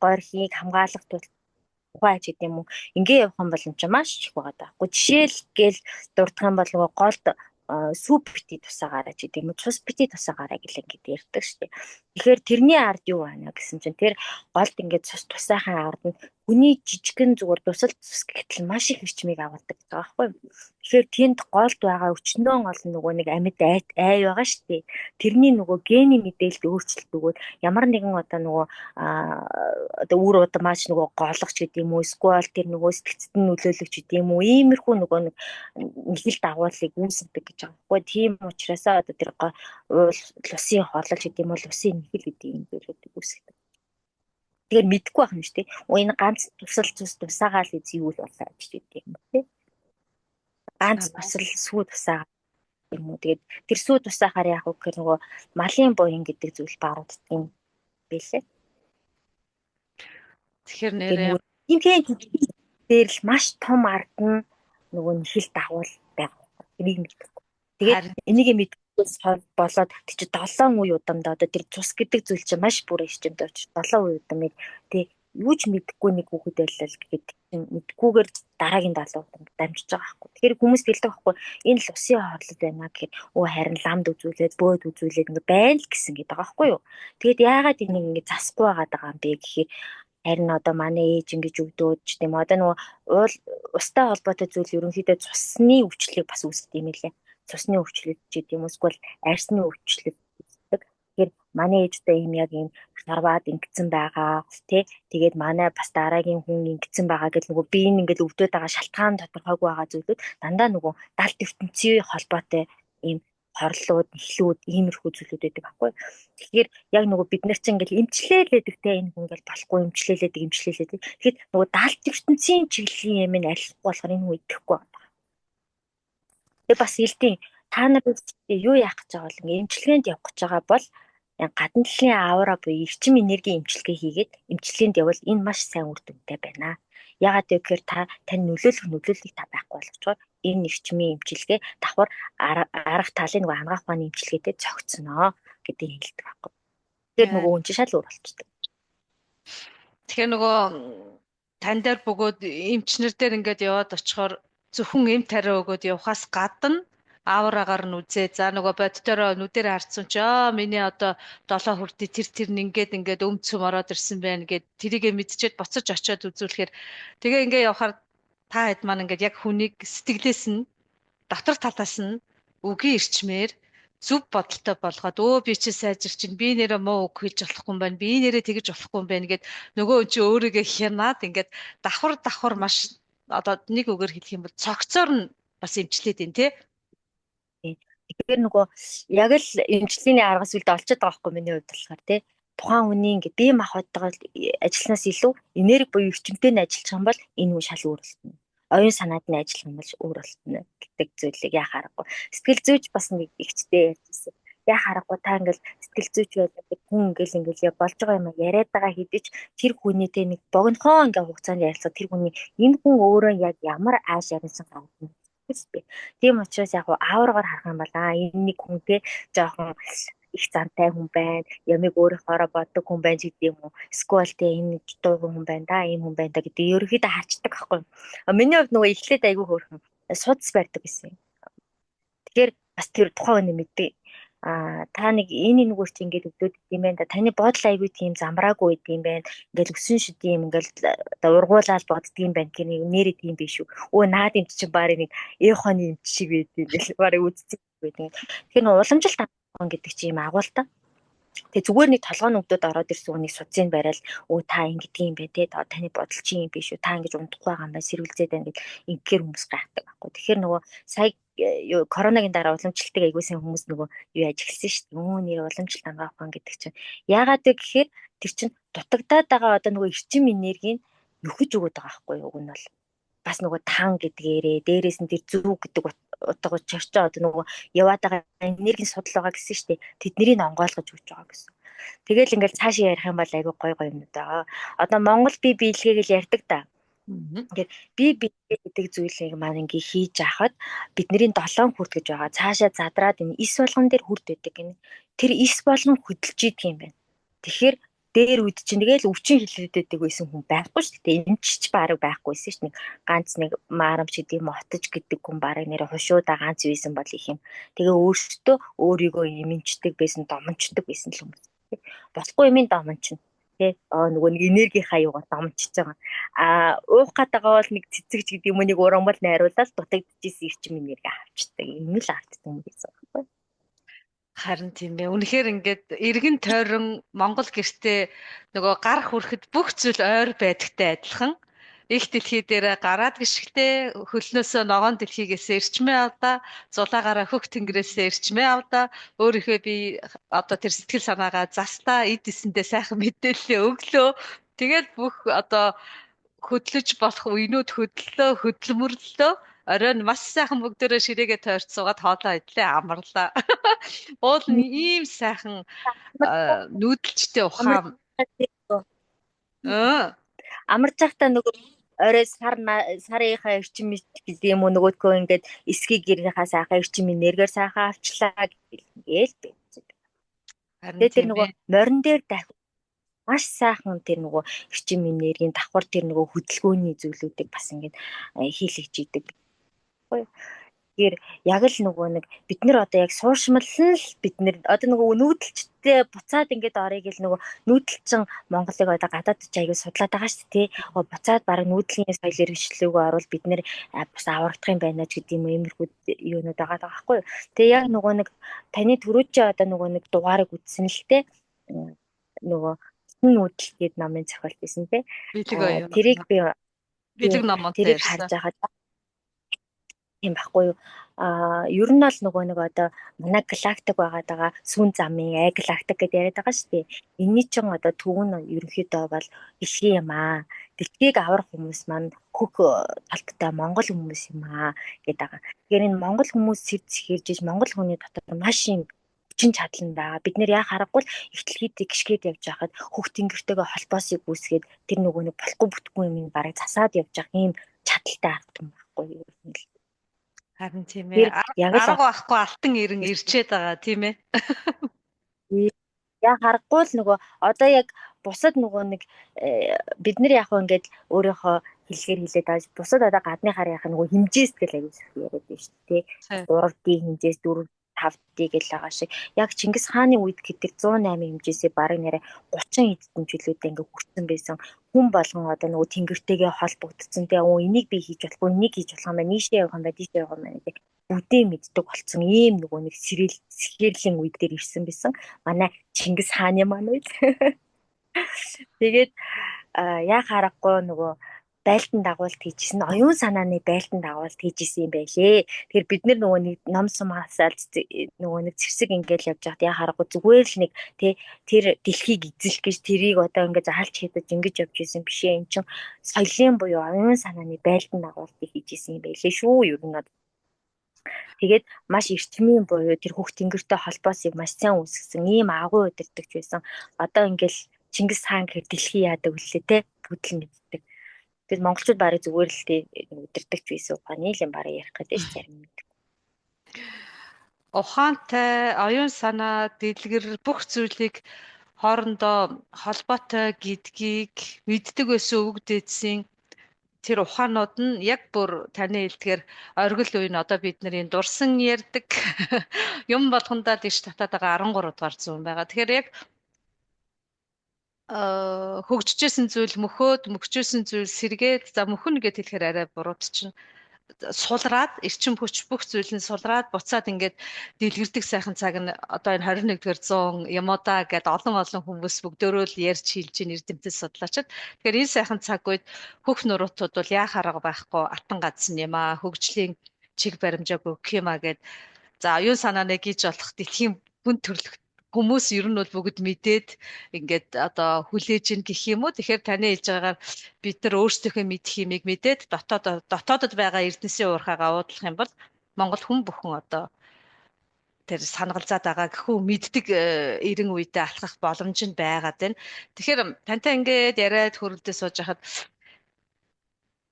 горхийг хамгаалах тухай гэдэг юм уу. Ингээ явах юм бол энэ чинь маш их байгаа даахгүй. Жишээлгээл дурдах юм бол нөгөө голд сүп бити тусаагаараа ч гэдэг юм уу цус бити тусаагаараа гэлээ ингээд ярьдаг шүү дээ. Тэгэхээр тэрний ард юу байна гэсэн чинь тэр голд ингээд цус тусаахан ард нь хүний жижигхэн зүгээр дусал цус гэтэл маш их эрчмийг агуулдаг гэж байгаа байхгүй юу. Тэгэхээр тэнд голд байгаа өчнөө гол нөгөө нэг амьд ай байгаа шүү дээ. Тэрний нөгөө гений мэдээлэлд өөрчлөлт өгөөд ямар нэгэн одоо нөгөө одоо үр удамаач нөгөө голгоч гэдэг юм уу эсвэл тэр нөгөө сэтгцэд нь нөлөөлөгч гэдэг юм уу иймэрхүү нөгөө нэг нэгэл дагуулыг үүсгдэг гэж байгаа байхгүй. Тийм учраас одоо тэр лусын хорлол гэдэг юм уу лусын нэгэл гэдэг юм зүйлүүд үүсгдэг. Тэгэхээр мэдэхгүй байх юм шүү дээ. Энэ ганц тусал цус тусаагаал гэж юу л болоо гэж гэдэг юм тий. Ганц тусал сүү тусаагаа юм уу. Тэгээд тэр сүү тусаахаар яг үгээр нөгөө малын буян гэдэг зүйл барууддаг юм байлээ. Тэгэхээр нэрээ ийм дээр л маш том ард нь нөгөө нэхэл дагуул байгаа. Энийг мэддэг. Тэгээд энийг мэдхгүйс болоод чи 7 үе удамда одоо тэр цус гэдэг зүйл чинь маш бүр эрчимтэй учраас 7 үе удамыг тий юу ч мэдхгүй нэг хүүхэд байлаа гэхэд мэдгүйгээр дараагийн 70 удам дамжиж байгаа байхгүй. Тэгэхээр хүмүүс бэлдэг байхгүй энэ л усын хорлол байна гэхэд харин ламд үзүүлээд бөөд үзүүлээд ингээ байна л гэсэн гэдэг байгаа байхгүй юу. Тэгээд яагаад энийг ингээ засахгүй байгаа юм бэ гэхээр харин одоо манай ээж ингэж өгдөөд ч тийм одоо нөгөө устай холбоотой зүйл ерөнхийдөө цусны өвчлөлийг бас үүсгэж юм лээ. Цусны өвчлөлт ч гэдэг юм эсвэл арьсны өвчлөлт үүсдэг. Тэгэхээр манай ээж одоо яг ийм харваад ингэсэн байгаа тий. Тэгээд манай бас дараагийн хүн ингэсэн байгаа гэж нөгөө би ингээд өвдөд байгаа шалтгаан тодорхойгүй байгаа зүйлүүд дандаа нөгөө далд ертөнцийн холбоотой ийм хорлууд, эхлүүд, иймэрхүү зүйлүүд байдаг байхгүй. Тэгэхээр яг нөгөө бид нар чинь ингээл эмчлээлээдэг те энэ хүн ингээл болохгүй эмчлээлээдэг. Тэгэхээр нөгөө далд ертөнцийн чиглэлийн юм ин арилахгүй болохоор энэ хүн идэхгүй байна. Тэгээ бас элдийн та нар юу яах гэж байгаа бол ингээ эмчилгээнд явах гэж байгаа бол гадна талын аура буюу эрчим энерги эмчилгээ хийгээд эмчилгээнд явбал энэ маш сайн үр дүнтэй байна. Ягаад гэвэл тань нөлөөлөх та байхгүй болгочоор энэ эрчмийн эмчилгээ давхар арга талын нөгөө ангаах ухааны эмчилгээтэй цогцсноо гэдэг хэлдэг байхгүй. Тэгэхээр нөгөө хүн чинь шал өөр болчихдог. Тэгэхээр нөгөө тань дээр бөгөөд эмчнэр дээр ингээд яваад очихоор зөвхөн эм тариа өгөөд явхаас гадна аврагаар нь үзээ. За нөгөө боддороо нүдээр харцсан ч миний одоо 7 хүрдээ тэр ингээд өмцөм ороод ирсэн байна гэд тэрийгэ мэдчихэд буцаж очиод үзүүлэхээр тэгээ ингээ явахаар та хэд маань ингээд яг хүнийг сэтгэлээс нь дотор талаас нь үгийн ирчмээр зөв бодолтой болгоод би чи сайжир чинь би нэрээ муу үг хэлж болохгүй юм байна. Би нэрээ тэгж болохгүй юм байна гэд нөгөө чи өөрийгөө хянаад ингээд давхар маш одоо нэг үгээр хэлэх юм бол цогцоор нь бас эмчлээд байна тий. Тэгэхээр нөгөө яг л эмчилгээний аргас үлд олчиход байгаа байхгүй миний хувьд болохоор тий. Тухайн хүний ингээд бие махбодтойгоо ажилласнаас илүү энерги буюу эрчимтэй нь ажиллах юм бол энэ үе шал өөр болно. Оюун санаад нь ажиллах юм бол өөр болно гэдэг зүйлийг яа харахгүй. Сэтгэл зүйч бас нэг ихтэй ярьжсэн. Яа харахгүй та ингээл сэтгэл зүйч байдаг хүн ингээл болж байгаа юм яриад байгаа хэдий ч тэр хүнийтэй нэг богинохоо ингээ хугацаанд ярилцах тэр хүний энэ хүн өөрөө яг ямар ааш яриасан гарна. Тийм учраас яг ааваргаар харах юм бол энэ нэг хүнтэй жоохон их зантай хүн байна. Ямиг өөрөөхөөрөө боддог хүн байна гэдэг юм уу? Эсвэл тэ энэ дуу хүн байна да, ийм хүн байна да гэдэг ерөөхдөө харцдаг байхгүй. Миний хувьд нөгөө эхлээд айгүй хөөрхөн судас барьдаг гэсэн юм. Тэгэхээр бас тэр тухайн хүний мэдээ. Та нэг энэ нүгээр чи ингээд өгдөөд юм байна да. Таны бодол айгүй тийм замраагүй байд юм байна. Ингээл өсөн шид юм ингээл ургуулаад боддөг юм байна. Гэр нэрээ тийм биш үү? Наад юм чи баарыг нэг эхоны юм шиг байд юм гэл баарыг үздэг байдаг. Тэгэхээр нөгөө уламжлалт гэдэг чи юм агуулта. Тэгээ зүгээр нэг толгойн өгдөөд ороод ирсэн үнийг судсыг барайл та ингэдэг юм бэ те таны бодол чи юм биш үү та ингэж унтахгүй байгаа юм байна сэргэлзээд байна гэд ингээр хүмүүс гайхдаг байхгүй. Тэгэхээр нөгөө сая коронагийн дараа уламжлалтыг аягуулсан хүмүүс нөгөө юу яаж эхэлсэн шүү дээ. Нэр уламжлалт ангаах гэн гэдэг чинь яагаад вэ гэхээр тэр чинь дутагдаад байгаа одоо нөгөө эрчим энергийг нөхөж өгöd байгаа байхгүй юу. Уг нь бол бас нөгөө тан гэдгээрээ дээрээс нь тэр зүг гэдэг утга учирчаа одоо нөгөө яваад байгаа энергийн судал байгаа гэсэн шүү дээ. Тэднийг онгойлгож өгч байгаа гэсэн. Тэгэл ингээл цаашаа ярих юм бол айгүй гой юмнууд байгаа. Одоо Монгол бие биелэхийг л ярьдаг та. Ингээд бие биелэх гэдэг зүйлийг маань ингээ хийж яхад бидний 7 хүрт гэж байгаа. Цаашаа задраад энэ эс болгон дээр хүрт байдаг гэнэ. Тэр эс болгон хөдөлж идэг юм байна. Тэгэхээр дээр үед чинь тэгэл өвчин хилээддэг байсан хүн байхгүй шүү дээ. Эмчч баг байхгүйсэн шүү дээ. Ганц нэг маарамч гэдэг юм отож гэдэг хүн баг нэр хушуудаа ганц байсан бол их юм. Тэгээ өөртөө өөрийгөө эмчдэг байсан, домончдаг байсан л хүмүүс. Болохгүй юм домончно. Тэ нөгөө нэг энергийнхаа юугаар домончж байгаа. Уух гадагаа бол нэг цэцэгч гэдэг юм нэг урамбал найруулаад дутагдчихсэн ирчим энерги авчдаг. Ийм л авчдаг юм гэсэн байхгүй. Харин тийм ээ. Үнэхээр ингээд эргэн тойрон Монгол гэртээ нөгөө гар хүрэхэд бүх зүйл ойр байдагтай адилхан. Их дэлхий дээр гараад гიშгтэй хөлнөөсөө ногоон дэлхийгээс эрчмээ авдаа, зулаагаараа хөх тэнгэрээс эрчмээ авдаа, өөрийнхөө би одоо тэр сэтгэл санаагаа застаа, эд эсэндээ сайхан мэдээлэл өглөө. Тэгээд бүх одоо хөдлөж болох үенүүд хөдлөлөө, хөдөлмөрлөлөө оройн маш сайхан бүгдээрээ ширээгээ тойрч суугаад хоолоо идлээ амарлаа. Уул нь ийм сайхан нүүдэлчтэй ухаан. Амарч захта нөгөө орой сарынхаа эрчим гэдэг юм уу нөгөөдгөө ингээд эсгийг гэрийнхаа сайхан эрчим энергээр сайхан авчлаа гээл бэ. Тэгээд тэр нөгөө морин дээр дахин маш сайхан тэр нөгөө эрчим энергийн давхар тэр нөгөө хөдөлгөөний зүйлүүдийг бас ингээд хийлгэж идэг. Тэгэхээр яг л нөгөө нэг бид нар одоо яг сууршмалсан л бид нар одоо нөгөө нүүдэлчтэй буцаад ингээд орё гэл нөгөө нүүдэлчин Монголыг одоо гадаад ч аягүй судлаад байгаа шүү дээ. Буцаад бараг нүүдлийн соёл иргэншлүүгөө орвол бид нар бас аврагдах юм байна ч гэдэг юм иймэрхүү юунууд байгаа байхгүй юу. Тэгээ яг нөгөө нэг таны түрүүчээ одоо нөгөө нэг дугаарыг үзсэн л те нөгөө нүүдэл гээд намын зохиолт байсан те. Тэрийг би билэг номод тэрийг харж байгаа юм байхгүй юу. Ер нь бол нөгөө нэг одоо манай галактик байгаа сүүн замын галактик гэдээ яриад байгаа шүү дээ. Энийний чинь одоо төв нь ерөнхийдөө бол дэлхий юм аа. Дэлхийг аврах хүмүүс маань хөх талбтай монгол хүмүүс юм аа гэдэг байгаа. Тэгэхээр энэ монгол хүмүүс хэрж монгол хүний дотор маш юм хүчин чадлан байгаа. Бид нэр яа харахгүй л ихтлхийд гიშгээд явж байхад хөх тэнгэртэйгээ холбоосыг үүсгээд тэр нөгөө нэг болохгүй бүтггүй юм барыг засаад явж байгаа юм чадaltaй арга юм байхгүй юу. Харин тийм ээ. Арга байхгүй алтан ирэн ирчээд байгаа тийм ээ. Яа харахгүй л нөгөө одоо яг бусад нөгөө нэг бид нар яг хөө ингээд өөрийнхөө хэлгээр хэлээд байгаа. Бусад одоо гадны харьяах нөгөө хэмжээс гэл аягүй яриад байна шүү дээ. 3D хэмжээс 4-5D гэл байгаа шиг. Яг Чингис хааны үед гэдэг 108 хэмжээсээ бараг нэрэ 30 эдэн жилүүдэд ингээд хүрсэн байсан. Хүн болгон одоо нөгөө тэнгэртэйгээ холбогдсон. Тэгээ энийг би хийж болохгүй, энийг хийж болох юм байна. Нийшээ явах юм байна, тийшээ явах юм байна гэх. бүдээ мэддэг болсон ийм нөгөө нэг сэрээлийн үед дээр ирсэн байсан. Манай Чингис хааны маань үед. Тэгээд яа харахгүй нөгөө байлтан дагуулт хийжсэн, оюун санааны байлтан дагуулт хийжсэн юм байлээ. Тэгэхээр бид нөгөө нэг ном сумаасаа нөгөө нэг зэвсэг ингээл явж байхад яа харахгүй зүгээр л нэг тэр дэлхийг эзэлэх гэж тэрийг одоо ингээд заалж хийдэж ингэж явж исэн биш ээ. Эн чинь соёлын буюу оюун санааны байлтан дагуултыг хийжсэн юм байлээ шүү. Ер нь тэгээд маш эрчмийн буюу тэр хөх тэнгэртэй холбоосыг маш сайн үүсгэсэн ийм агуу удирдагч байсан. Одоо ингээл Чингис хаан гэхэр дэлхий яадаг үлээ те бүдэл мэддэг. Тэгээд монголчууд барыг зүгээр л тий удирдахч байсан ухааны л юм барыг ярих гэдэг чинь зарим нэг. Ухаантай, оюун санаа, дэлгэр бүх зүйлийг хоорондоо холбоотой гэдгийг мэддэг байсан өвөг дээдсийн тэр ухаанууд нь яг бүр таны хэлдгээр оргил үе нь одоо бид нарын дурсан ярьдаг юм болгондоо дэш татаад байгаа 13 дугаар зуун байгаа. Тэгэхээр яг хөгжижсэн зүйл мөхчөөсөн зүйл сэргээд за мөхөн гэд хэлэхээр арай буруудчихна. Сулраад эрчим хүч бүх зүйл нь сулраад буцаад ингээд дэлгэрдэг сайхан цаг нь одоо энэ 21-р зуун юмудаа гэд олон хүмүүс бүгдөө л ярьж хэлж ийн эрдэмтэд судлаачид. Тэгэхээр энэ сайхан цаг үед хөх нуруудууд бол яхаарга байхгүй атан гадсан юм аа хөгжлийн чиг баримжаагүй гэх юм аа гэд за оюун санааны гүйж болох дэлхийн хүн төрөлх хүмүүс ер нь бол бүгд мэдээд ингээд одоо хүлээж ин гэх юм уу. Тэгэхээр таны хэлж байгаагаар бид нар өөрсдийнхөө мэдх юмыг мэдээд дотоодод байгаа эрдэнэсийн уурхаагаа уудлах юм бол Монгол хүн бүхэн одоо тэр санагалзаад байгаа гэхүү мэддэг эрен үедээ алхах боломж нь байгаад байна. Тэгэхээр тантай ингээд яриад хөрөлдөө сууж хахад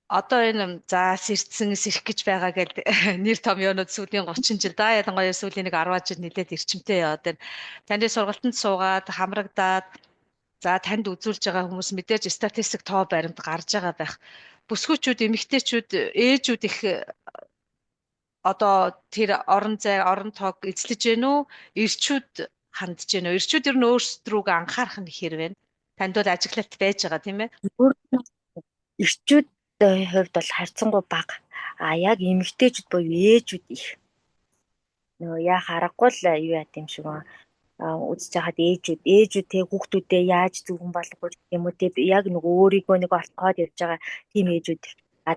одоо энэ за сэрцэн сэрх гэж байгаа гэдэг нэр том юмнууд сүүлийн 30 жил да ялангуяа сүүлийн нэг 10 жил нэлээд эрчимтэй яваад байна. Таны сургалтанд суугаад хамрагдаад за танд үзүүлж байгаа хүмүүс мэдээж статистик тоо баримт гарч байгаа байх. Бүсгүүчүүд, эмэгтэйчүүд, ээжүүд их одоо тэр орон зай, орон тоог эзлэж гэнэ үү? Ирчүүд хандж гэнэ үү? Ирчүүд ер нь өөрсдрүүгээ анхаарах нь хэрэг байна. Танд бол ажиглалт байж байгаа тийм ээ? Ирчүүд хувьд бол харьцангуй бага. Яг эмэгтэйчүүд буюу ээжүүд их. Нөгөө яа харахгүй л юу яа гэм шиг үзэж хахад ээжүүд те хүүхдүүдээ яаж зүгэн болгох юм уу те яг нөгөө өөрийгөө нэг олцоод явж байгаа тийм ээжүүд.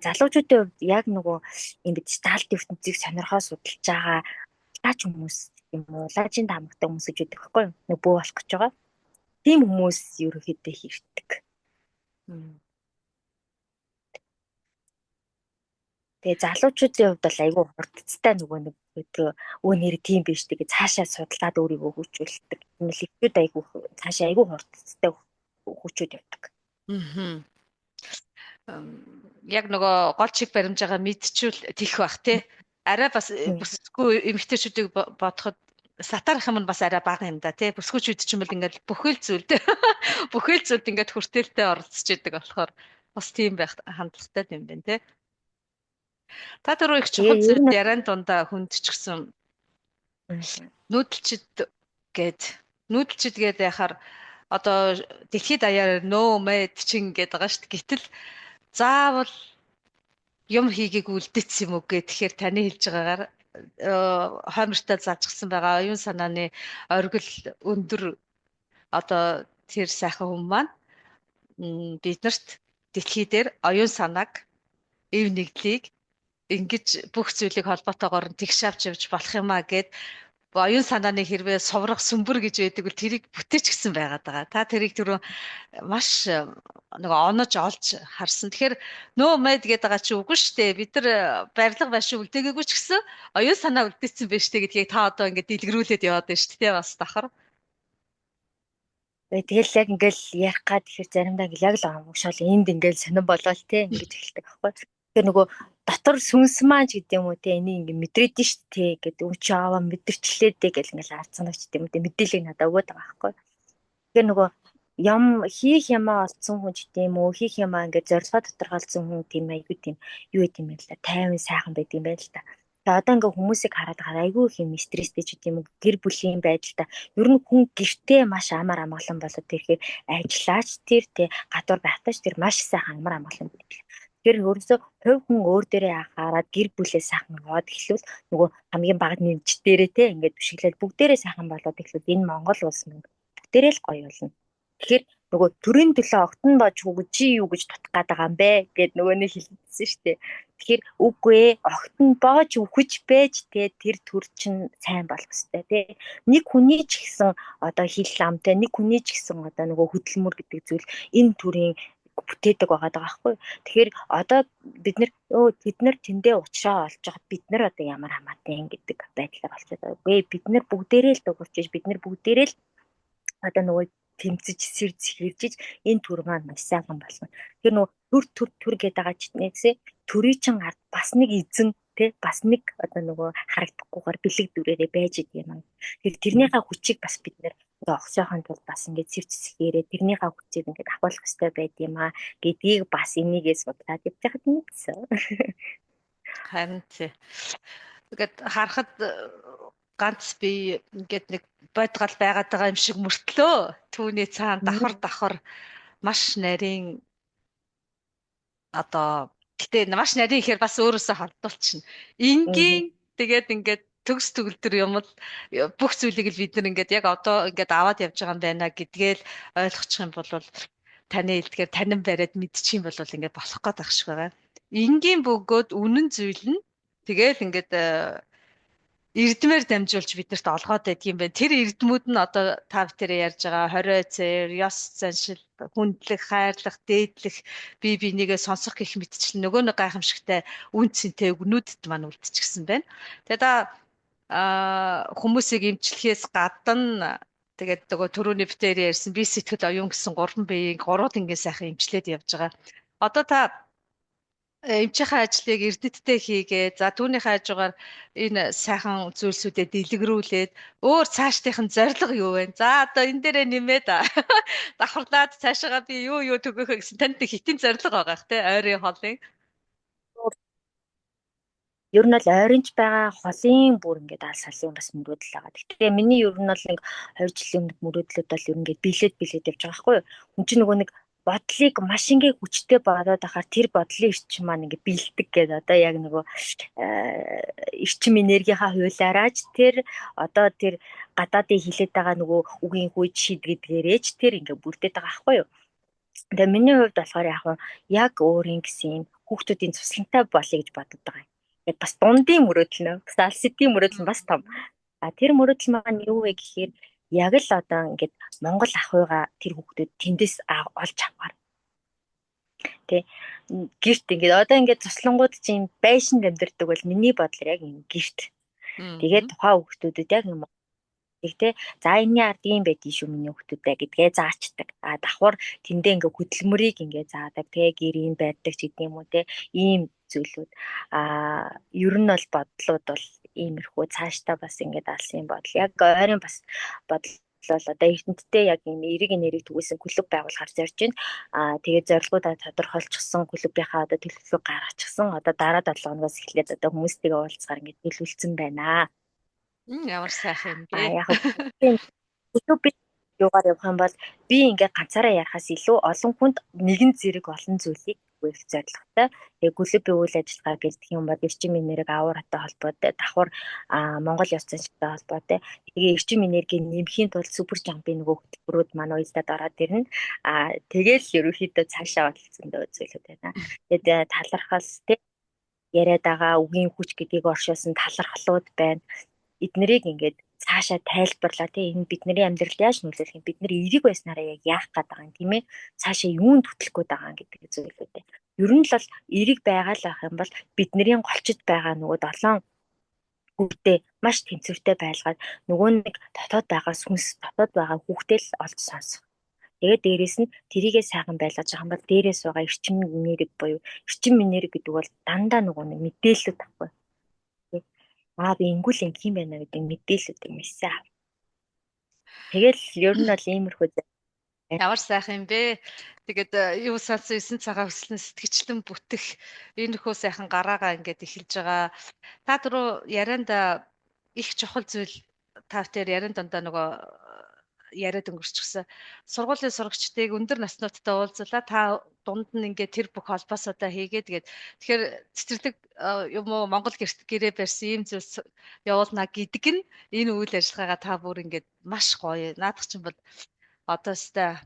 Залуучуудын хувьд яг нөгөө юм бид сталт ертөнцийг сонирхоо судалж байгаа лаач хүмүүс юм уу лаажийн таамагтай хүмүүс гэж байдаг байхгүй юу? Нөгөө бөө болох гэж байгаа. Тийм хүмүүс ерөөхдөө хэрдэг. Тэгээ залуучуудын хувьд бол айгүй хурдцтай нөгөө нэг нэр тийм биш тэгээ цаашаа судлаад өөрийгөө хөгжүүлдэг. Эхлээд айгүй цаашаа айгүй хурдцтай хөгжөөд явдаг. Яг нөгөө гол чиг баримж байгаа мэдчихвэл тийх бах тий. Арай бас бүсгүй эмэгтэйчүүдийг бодоход сатарах юм нь бас арай бага юм да тий. Бүсгүүчүүд ч юм бол ингээд бүхэл зүйлд ингээд хүртээлтэй оролцож идэг болохоор бас тийм байх хандлагатай юм байна тий. Та түрүү их чухал зүйл яриан дундаа хүндчихсэн нүүдэлчд гээд яхаар одоо дэлхийд даяар нөөмэд чин гээд байгаа шүү дээ. Гэтэл заавал юм хийгийг үлдээсэн юм уу гэхээр таны хэлж байгаагаар хоймортой заажгсан байгаа оюун санааны оргил өндөр одоо тэр сайхан хүн маань биднэрт дэлхий дээр оюун санааг эв нэгдлийг ингэж бүх зүйлийг холбоотойгоор нь тэгш авч явж болох юмаа гэд оюун санааны хэрвээ суврах сүмбэр гэж байдаг бол тэрийг бүтээч гисэн байгаад байгаа. Та тэрийг түрүү маш нэг онож олж харсан. Тэгэхээр нөө мэд гэдэг байгаа чи үгүй шүү дээ. Бид нар барилга байшин үлдээгээгүй ч гэсэн оюун санаа үлдээсэн байж тээ гэдгийг та одоо ингэ дэлгэрүүлээд яваад байна шүү дээ бас давхар. Тэгэл яг ингээл ярих гад тэгэхээр заримдаа яг л амгшаал энд ингээл сонирн болоод те ингэж эхэлдэг аахгүй. Тэгэхээр нөгөө дотор сүнс маань ч гэдэг юм уу те энийг ингээ мэдрээд нь шүү те гэдэг үн чи аваа мэдэрчлээ дээ гэл ингээл арцсан ч гэдэг юм те мэдээлэл надад өгöd байгаа аахгүй. Тэгэхээр нөгөө ям хийх юмаа олцсон хүн ч гэдэг юм уу хийх юмаа ингээ зорилгоо тодорхойлсон хүн тийм айгүй тийм юу гэдэг юм бэ л да тайван сайхан байдаг юм байна л да. Тэгээ одоо ингээ хүмүүсийг хараад айгүй их юм стресстэй ч гэдэг юм уу гэр бүлийн байдалтай ер нь хүн гэртээ маш амар амгалан болоод тэгэхээр ажиллаач тэр те гадуур байхдаач тэр маш сайхан амар амгалан байдаг. Тэр өөрөөсөө хувь хүн өөр дээрээ анхаарад гэр бүлээ сайхан аваад эхлүүл нөгөө хамгийн бага нэмж дээрээ те ингээд бишгэлээд бүгдээрээ сайхан болоод эхлүүл энэ Монгол улс минь бүгдээрээ л гоё болно. Тэгэхээр нөгөө төрийн төлөө огтон бож чи юу гэж тутах гээд байгаа юм бэ гэд нөгөө нэг хэлсэн шүү дээ. Тэгэхээр үгүй ээ огтон боож үхэж байж те тэр төр чинь сайн болох хэрэгтэй те. Нэг хүний ч гэсэн одоо хил амтай нэг хүний ч гэсэн одоо нөгөө хөдөлмөр гэдэг зүйл энэ төрийн бүтээдэг байгаа байхгүй. Тэгэхээр одоо тэд нар тэндээ уучраа олж байгаа бид нар одоо ямар хамаатай гэдэг байдлаар болчиход байгаа. Үгүй бид нар бүгдээрээ л дуурчиж бид нар бүгдээрээ л одоо нөгөө тэмцэж сэр зэхэржиж энэ төр маань маш сайхан болно. Тэгэхээр нөгөө төр гэдэг байгаа читнээсээ төрийн чин ард бас нэг эзэн те бас нэг одоо нөгөө харагдахгүйгээр бэлэг дүрээрээ байж идэг юм. Тэгэхээр тэрнийхээ хүчийг бас бид нэр огсоохон тул бас ингээд сэр зэхээрээ тэрнийхээ хүчийг ингээд ахуулах хэрэгтэй байд юм аа гэдгийг бас энийгээс бодлоод явж байхад мэдсэн. Харин тий. Тэгээд харахад ганц би ингээд нэг бодгал байгаад байгаа юм шиг мөртлөө түүний цаана давхар маш нарийн одоо гэтээ маш нарийн ихээр бас өөрөөсөө холдуулчихна. Ингийн тэгээд ингээд төгс төгөлдөр юм л бүх зүйлийг л бид нар ингээд яг одоо ингээд аваад явж байгаа юм байна гэдгээл ойлгочих юм бол таны хэлдгээр танин бариад мэдчих юм бол ингээд болох гээд ах шиг байгаа. Ингийн бөгөөд үнэн зүйл нь тэгэл ингээд эрдмээр дамжуулж биднэрт олгоод байдаг юм байна. Тэр эрдмүүд нь одоо та бүхэн ярьж байгаа хорио цээр, ёс заншил, хүндлэх, хайрлах, дээдлэх, бие бинийгээ сонсох гэх мэтчлэн нөгөө нэг гайхамшигтай үн цэнтэй өгнүүдэд маань үлдчихсэн байна. Тэгээд хүмүүсийг эмчлэхээс гадна тэгээд нөгөө түрүүний битээр ярьсан би сэтгэл оюун гэсэн 3 биеийг 3 dinгийн сайхан эмчлээд явж байгаа. Одоо та эмчийнхээ ажлыг эрдэнэттэй хийгээд за түүнийхээ хажуугаар энэ сайхан зүйлсүүдэд дэлгэрүүлээд өөр цаашдынх нь зорилго юу вэ? За одоо энэ дээрээ нэмээд давхарлаад цаашаага би юу төгөөхөө гэсэн танд хитийн зорилго байгаа те ойрын холын. Ер нь л ойрынч байгаа холын бүр ингээд аль салын бас мөрөөдөл байгаа. Гэхдээ миний ер нь бол нэг 2 жилийн өмнө мөрөөдлөд бол ер нь ингээд билээд явж байгаа байхгүй юу? Хүн чинь нөгөө нэг бодлыг маш ингээ хүчтэй бодоод ахаар тэр бодлын эрчим маань ингээ бэлдэг гэдэг одоо яг нөгөө эрчим энергийнхаа хуулиараач тэр одоо тэр гадаадын хилээд байгаа нөгөө үгийн хүйж шийдгэдгээрээч тэр ингээ бүрдээд байгаа байхгүй юу. Тэгээ миний хувьд болохоор яг өөрийн гэсэн хүүхдүүдийн туслантай болъё гэж бодод байгаа юм. Яг бас дундын мөрөөдөл нөө бас алс эдийн мөрөөдөл бас том. Тэр мөрөөдөл маань юу вэ гэхээр яг л одоо ингээд Монгол ах уйга тэр хүүхдүүд тэндээс олж аваар. Тэ гэрт ингээд одоо ингээд туслангууд чинь байшинд амьдардаг бол миний бодлоор яг юм гэрт. Тэгээд тухайн хүүхдүүдэд яг юм Тэгтээ за энэний ард ийм байдгийг шүү миний хүүхдүүдээ гэдгээ заачдаг. Давхар тэндээ ингээ хөдөлмөрийг ингээ заадаг. Тэгээ гэрийн байдаг ч гэдэг юм уу те ийм зүйлүүд. Ер нь бол бодлууд бол иймэрхүү цаашдаа бас ингээ алсын бодол. Яг ойрын бас бодол одоо эрдэнэттэй яг энэ эерэг нэрийг түгээсэн клуб байгуулахар зорж байна. Тэгээд зорилгоудаа тодорхойлчихсан клубийнхаа одоо төлөвлөгөө гаргачихсан. Одоо дараа 7 хоногоос эхлээд одоо хүмүүстэйгээ уулзгаар ингээ төлөвлөсөн байна. Ямар сайхан юм бэ? Яг YouTube юугаар явах юм бол би ингээ ганцаараа ярахаас илүү олон хүнд нэгэн зэрэг олон зүйлийг өгөх зорилготой. Тэгээ клубийн үйл ажиллагаа гэдэг юм бол эрчим энерги авууртай холбоотой, давхар Монгол ёс заншилтай холбоотой. Тэгээ эрчим энергийг нэмэхийн тулд супер жампын нөгөө хөтөлбөрүүд маань уялдаад ороод ирнэ. Тэгээл ерөөхдөө цаашаа болцсондоо зүйлүүд байна. Тэгээд талархал тэг яриад байгаа үгийн хүч гэдгийг оршуулсан талархлууд байна. Эднэрийг ингээд цаашаа тайлбарлаа тийм энэ бидний амьдралд яаж нөлөөлөх юм бид нар эерэг байснараа яг яах гээд байгаа юм тийм ээ цаашаа юунд хөтлөх гээд байгаа юм гэдэг зүйлүүдээ ер нь л эерэг байгаа л ах юм бол бидний голчид байгаа нөгөө 7 хүүхдээ маш тэнцвэртэй байлгаад нөгөө нэг дотоод байгаа сүнс дотоод байгаа хүүхдээ л олж сонсох. Тэгээд дээрэс нь тэрийгээ сайхан байлгаж байгаа юм бол дээрээс байгаа эрчим энерги буюу эрчим энерги гэдэг бол дандаа нөгөө нэг мэдээлэл тахгүй. Би ингүүл ингэ юм байна гэдэг мэдээлэлүүд юм эсэ. Тэгэл ер нь бол иймэрхүү. Ямар сайхан юм бэ? Тэгээд юу сонсон 9 цагаан хөслөн сэтгэгчлэн бүтэх иймэрхүү сайхан гараагаа ингээд эхэлж байгаа. Та түрүү ярианда их чухал зүйл та бүхэн яриан дондаа нөгөө яриад өнгөрчихсөн. Сургуулийн сурагчдыг өндөр наснуудтай уулзлаа. Та дунд нь ингээд тэр бүх холбоосоо хийгээд тэгэхээр цэцэрлэг юм уу Монгол гэрээ барьсан ийм зүйлс явуулна гэдэг нь энэ үйл ажиллагаагаа та бүр ингээд маш гоё. Наадах чинь бол одоо өстой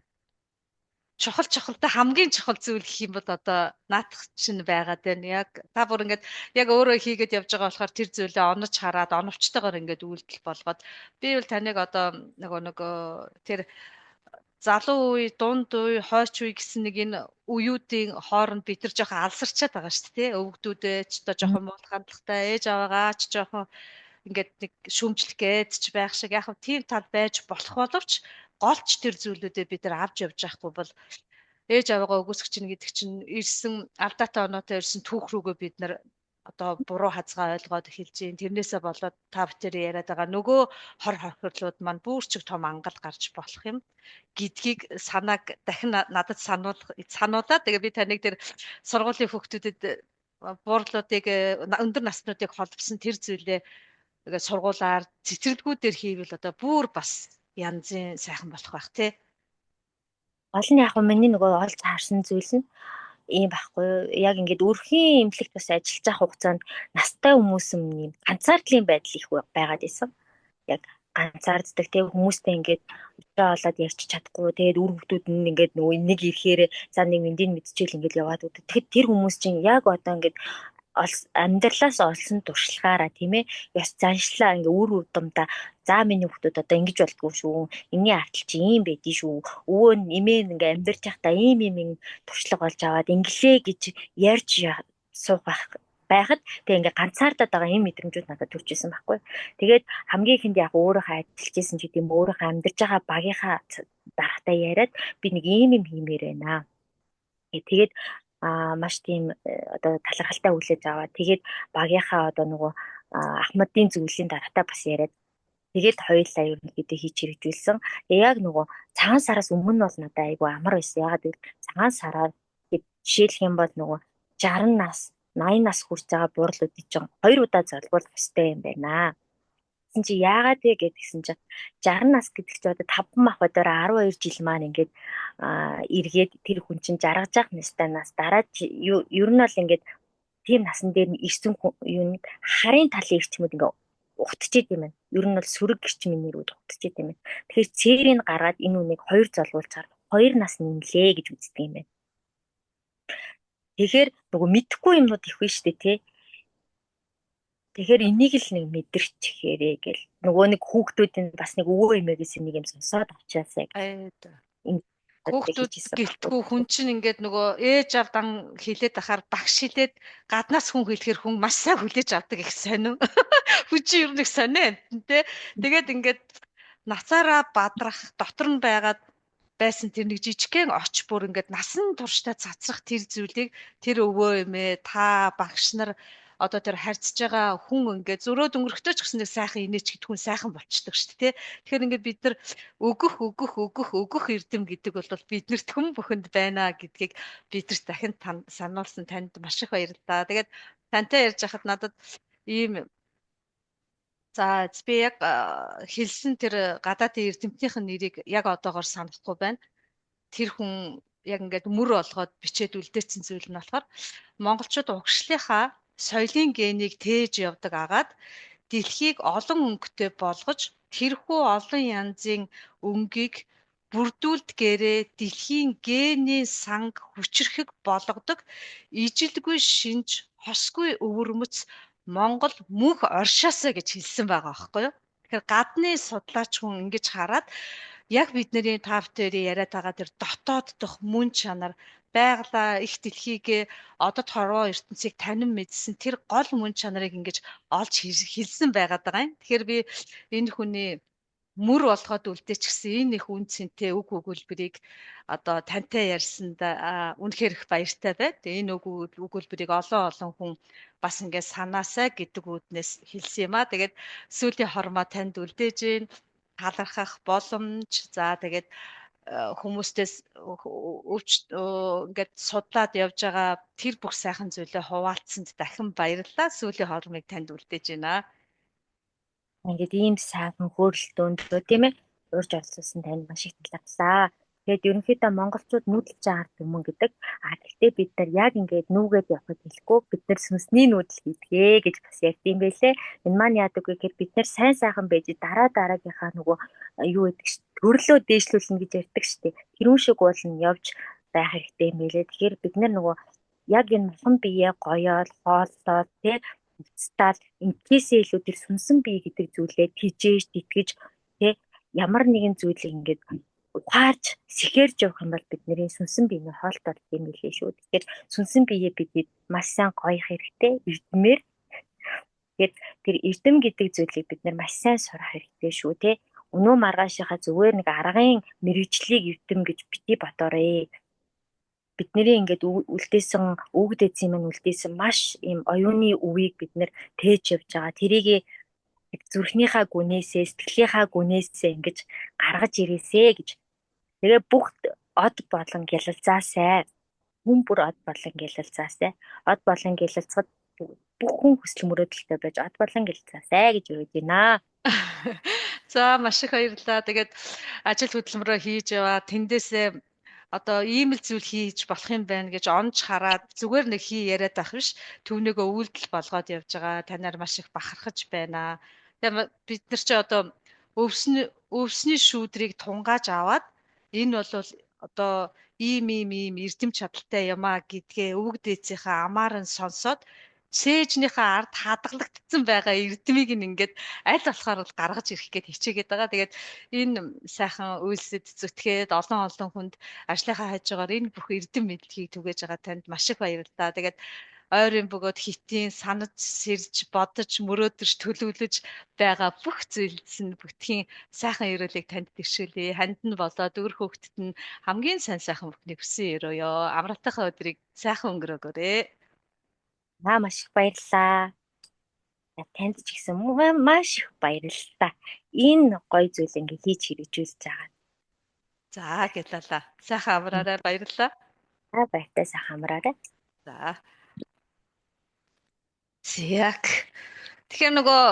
чухалтай хамгийн чухал зүйл гэх юм бол одоо наадах чинь байгаад байна. Яг та бүр ингээд яг өөрөө хийгээд явж байгаа болохоор тэр зүйлээ онож хараад оновчтойгоор ингээд үйлдэл болгоод би бол таныг одоо нөгөө тэр залуу үе, дунд үе, хойч үе гэсэн нэг энэ үеүүдийн хооронд бид нар жоохон алсарчаад байгаа шүү дээ. Өвгдүүдээ ч одоо жоохон муухай хандлагатай, ээж аваагаа ч жоохон ингээд нэг шүүмжлэх гээд ч байх шиг яг хөө тийм тал байж болох боловч голч тэр зүйлүүдээ бид нар авч явж байхгүй бол ээж аваагаа өгөөсгч чинь гэдэг чинь ирсэн алдаатай оноотой ирсэн түүх рүүгээ бид нар одоо буруу хазгаа ойлгоод эхэлж байна. Тэрнээсээ болоод та бүхэн яриад байгаа нөгөө хор хохирлууд маань бүр ч их том ангал гарч болох юм гэдгийг санааг дахин надад сануулаад тэгээ би таныг тэр сургуулийн хүүхдүүдэд буурлуудыг өндөр наснуудыг холбосон тэр зүйлээ тэгээ сургуулаар цэцэрлэгүүдээр хийвэл одоо бүр бас янзын сайхан болох байх тий. Гол нь яг миний нөгөө олж харсан зүйл нь ийм байхгүй яг ингээд өрхийн эмнэлэгт бас ажиллаж байгаа хугацаанд настай хүмүүс юм ганцаардлын байдал их байгаад байсан. Яг ганцаарддаг тэг хүмүүстэй ингээд өдрөө олоод ярьж чадахгүй тэгээд үр хөвгүүд нь ингээд нөгөө нэг ирэхээр за нэг мэндийг мэдчихэл ингээд яваад өгдөг. Тэгэхэд тэр хүмүүс чинь яг одоо ингээд амьдралаас олсон туршлагаараа тийм ээ ёс заншлаа ингээ үр удамдаа за миний хүмүүс одоо ингэж болдгоо шүү. Энийн артал чи ийм байдий шүү. Өвөө нэмээ ингээ амьдарч байхдаа ийм туршлага болж аваад инглээ гэж ярьж суух байхад тэг ингээ ганцаардаад байгаа юм мэдрэмжүүд надад төрж исэн байхгүй. Тэгээд хамгийн ихэнд яг өөрийнхөө ажиллаж исэн ч гэдэм өөрийнхөө амьдарч байгаа багийнхаа дарахтаа яриад би нэг ийм хиймээр байна. Тэгээд маш тийм одоо талархалтай хүлээж аваад тэгээд багийнхаа одоо нөгөө Ахмадын зөвлөлийн дараатаа бас яриад тэгээд хоёулаа ерөнхийдөө хийж хэрэгжүүлсэн. Яг нөгөө цагаан сараас өмнө бол надад айгүй амар байсан. Ягаад гэвэл цагаан сараар жишээлх юм бол нөгөө 60 нас 80 нас хүрч байгаа буурлуудыг чинь 2 удаа залгуулах ёстой юм байна. Гэсэн чи яагаад вэ гэдгсэн чи 60 нас гэдэг чи одоо 5 ах өдөр 12 жил маань ингээд эргээд тэр хүн чинь жаргаж явах настай нас дараа ер нь бол ингээд тийм насан дээр нь ирсэн юу харын талын эрчмүүд ингээд утчихээд юм байна. Ер нь бол сүрэг гэрчмийн нэрүүд утчихээд юм байна. Тэгэхээр цэрийг гаргаад энэ үнийг 2 залгуулчаар 2 нас нэмлээ гэж үздэг юм байна. Тэгэхээр нөгөө мэдхгүй юмнууд их байна шүү дээ тий. Тэгэхээр энийг л нэг мэдэрч хэрэг гэл нөгөө нэг хүүхдүүдийн бас нэг өвөө эмээгээс нэг юм сонсоод авчаасаа. Хүүхдүүд гэлтгүү хүн чинь ингээд нөгөө ээж авдан хилээд ахаар багш хилээд гаднаас хүн хэлэхэр хүн маш сайн хүлээж авдаг их сонин. Хүн чинь ер нь их сонин тэ. Тэгээд ингээд нацаараа бадрах дотор нь байгаад байсан тэр нэг жижигхэн оч бүр ингээд насан туршдаа цацрах тэр зүйлийг тэр өвөө эмээ та багш нар одоо тэр харьцаж байгаа хүн ингээд зөрөөд өнгөрөхтэй ч гэсэн нэг сайхан инээч гэд хүн сайхан болчдөг шүү дээ. Тэгэхээр ингээд бид нар өгөх эрдэм гэдэг бол биднэрт хүн бүхэнд байна гэдгийг бидэрт дахин сануулсан танд маш их баярлалаа. Тэгээд тантай ярьж байхад надад ийм за би яг хэлсэн тэр гадаадын эрдэмтнийхэн нэрийг яг одоогоор санахгүй байна. Тэр хүн яг ингээд мөр олгоод бичээд үлдээсэн зүйл нь болохоор монголчууд угшлынхаа соёлын генийг тээж явдаг агаад дэлхийг олон өнгөтэй болгож тэрхүү олон янзын өнгийг бүрдүүлдгээрээ дэлхийн генийн санг хүчрэхэг болгодог ижилгүй шинж хосгүй өвөрмөц Монгол мөнх оршоосоо гэж хэлсэн байгаа байхгүй юу. Тэгэхээр гадны судлаач хүн ингэж хараад яг бидний тавтэрийн яриад байгаа тэр дотоод дох мөн чанар байгалаа их дэлхийгээ одод хорвоо ертөнцийг танин мэдсэн тэр гол мөн чанарыг ингэж олж хэлсэн байгаад байгаа юм. Тэгэхээр би энэ хүний мөр болгоод үлдээч гэсэн энэ их үн цэнтэй үг өгүүлбэрийг одоо тантай ярьсанд үнэхээр их баяртай байна. Тэгээ энэ үг өгүүлбэрийг олон хүн бас ингээд санаасаа гэдэг үүднээс хэлсэн юм аа. Тэгээд сүүлийн хормоо танд үлдээж гин талархах боломж за тэгээд хүмүүстээс ингээд судлаад явж байгаа тэр бүх сайхан зүйлээ хуваалцсанд дахин баярлалаа. Сүүлийн хормыг танд үлдээж байна. Ингээд ийм сайхан хөөрөлтөнд тийм ээ урьж оролцуулсан танд маш их талархлаа. Тэгээд ерөнхийдөө монголчууд нүүдэлж агаар түмэн гэдэг. Гэхдээ бид нар яг ингээд нүүгээд явахыг хэлэхгүй бид нар сүнсний нүүдэл хийдгээ гэж бас ярьдсан байлээ. Энэ маань яадаг вэ гэхээр бид нар сайн сайхан байж дараагийнхаа нөгөө юу гэдэг ш төрлөө дээшлүүлнэ гэж ярьдаг штеп. Тэрүүн шиг уулна явж байх хэрэгтэй юм байлээ. Тэгэхээр бид нар нөгөө яг энэ мохон бие гоёол, хооллол тий стал инкээсээ илүү тэр сүнсэн бие гэдэг зүйлээ тижээж тэтгэж тий ямар нэгэн зүйлийг ингээд ухаарж сэхэрж явах юм бол бидний сүнсэн биений хоолт болдог юм билээ шүү. Тэгэхээр сүнсэн биеэ бид маш сайн гоёх хэрэгтэй эрдмээр. Тэгэхээр тэр эрдэм гэдэг зүйлийг бид нар маш сайн сурах хэрэгтэй шүү тий. Өнөө маргаашийнхаа зүгээр нэг аргын мэрэгжлийг эрдэм гэж бити бодоорой. Бидний ингээд үлдээсэн өвөг дээдсийн минь үлдээсэн маш юм оюуны үеийг бид нэр тээж явж байгаа. Тэрийг зүрхнийхаа гүнээсээ, сэтгэлийнхаа гүнээсээ ингэж гаргаж ирээсэ гэж. Тэгээ бүх од болон гялалзаасай. Хүн бүр од болон гялалзаасай. Од болон гялалцахад бүх хүн хүсэл мөрөөдөлтэй байж од болон гялалзаасай гэж өгöd байна. За маш их баярлалаа. Тэгээд ажил хөдөлмөрөө хийж яваа тэндээсээ одоо ийм л зүйл хийж болох юм байна гэж онж хараад зүгээр нэг хий яриад байх биш түүнийгөө үйлдэл болгоод явж байгаа танаар маш их бахархаж байна. Тэгээ бид нар чи одоо өвсний шүүдрийг тунгааж аваад энэ бол одоо ийм эрдэм чадалтай юм а гэдгээ өвөг дээдсийнхаа амаар нь сонсоод сээжнийхээ ард хадгалагдсан байгаа эрдмийг ингээд аль болохоор бол гаргаж ирэх гээд хичээгээд байгаа. Тэгээд энэ сайхан үйлсэд зүтгээд олон хүнд ажлынхаа хажуугаар энэ бүх эрдэм мэдлэгийг түгээж байгаа танд маш их баярлалаа. Тэгээд ойрын бөгөөд хитийн санаж сэрж бодож мөрөөдөрч төлөвлөж байгаа бүх зүйлс нь бүтхийн сайхан өрөөлийг танд тэгшүүлье. Ханд нь болоод өр хөвгтөд нь хамгийн сайн сайхан бүхнийг хүсэн өрөөё. Амралтынхаа өдрийг сайхан өнгөрөөгөөрэй. Маш их баярлалаа. Танд ч гэсэн маш их баярлалаа. Энэ гоё зүйл ингээ хийж хэрэгжүүлж байгаа. За гэлээ. Сайхан амраарай баярлалаа. Баяртай сайхан амраарай. За. Зяк. Тэгэхээр нөгөө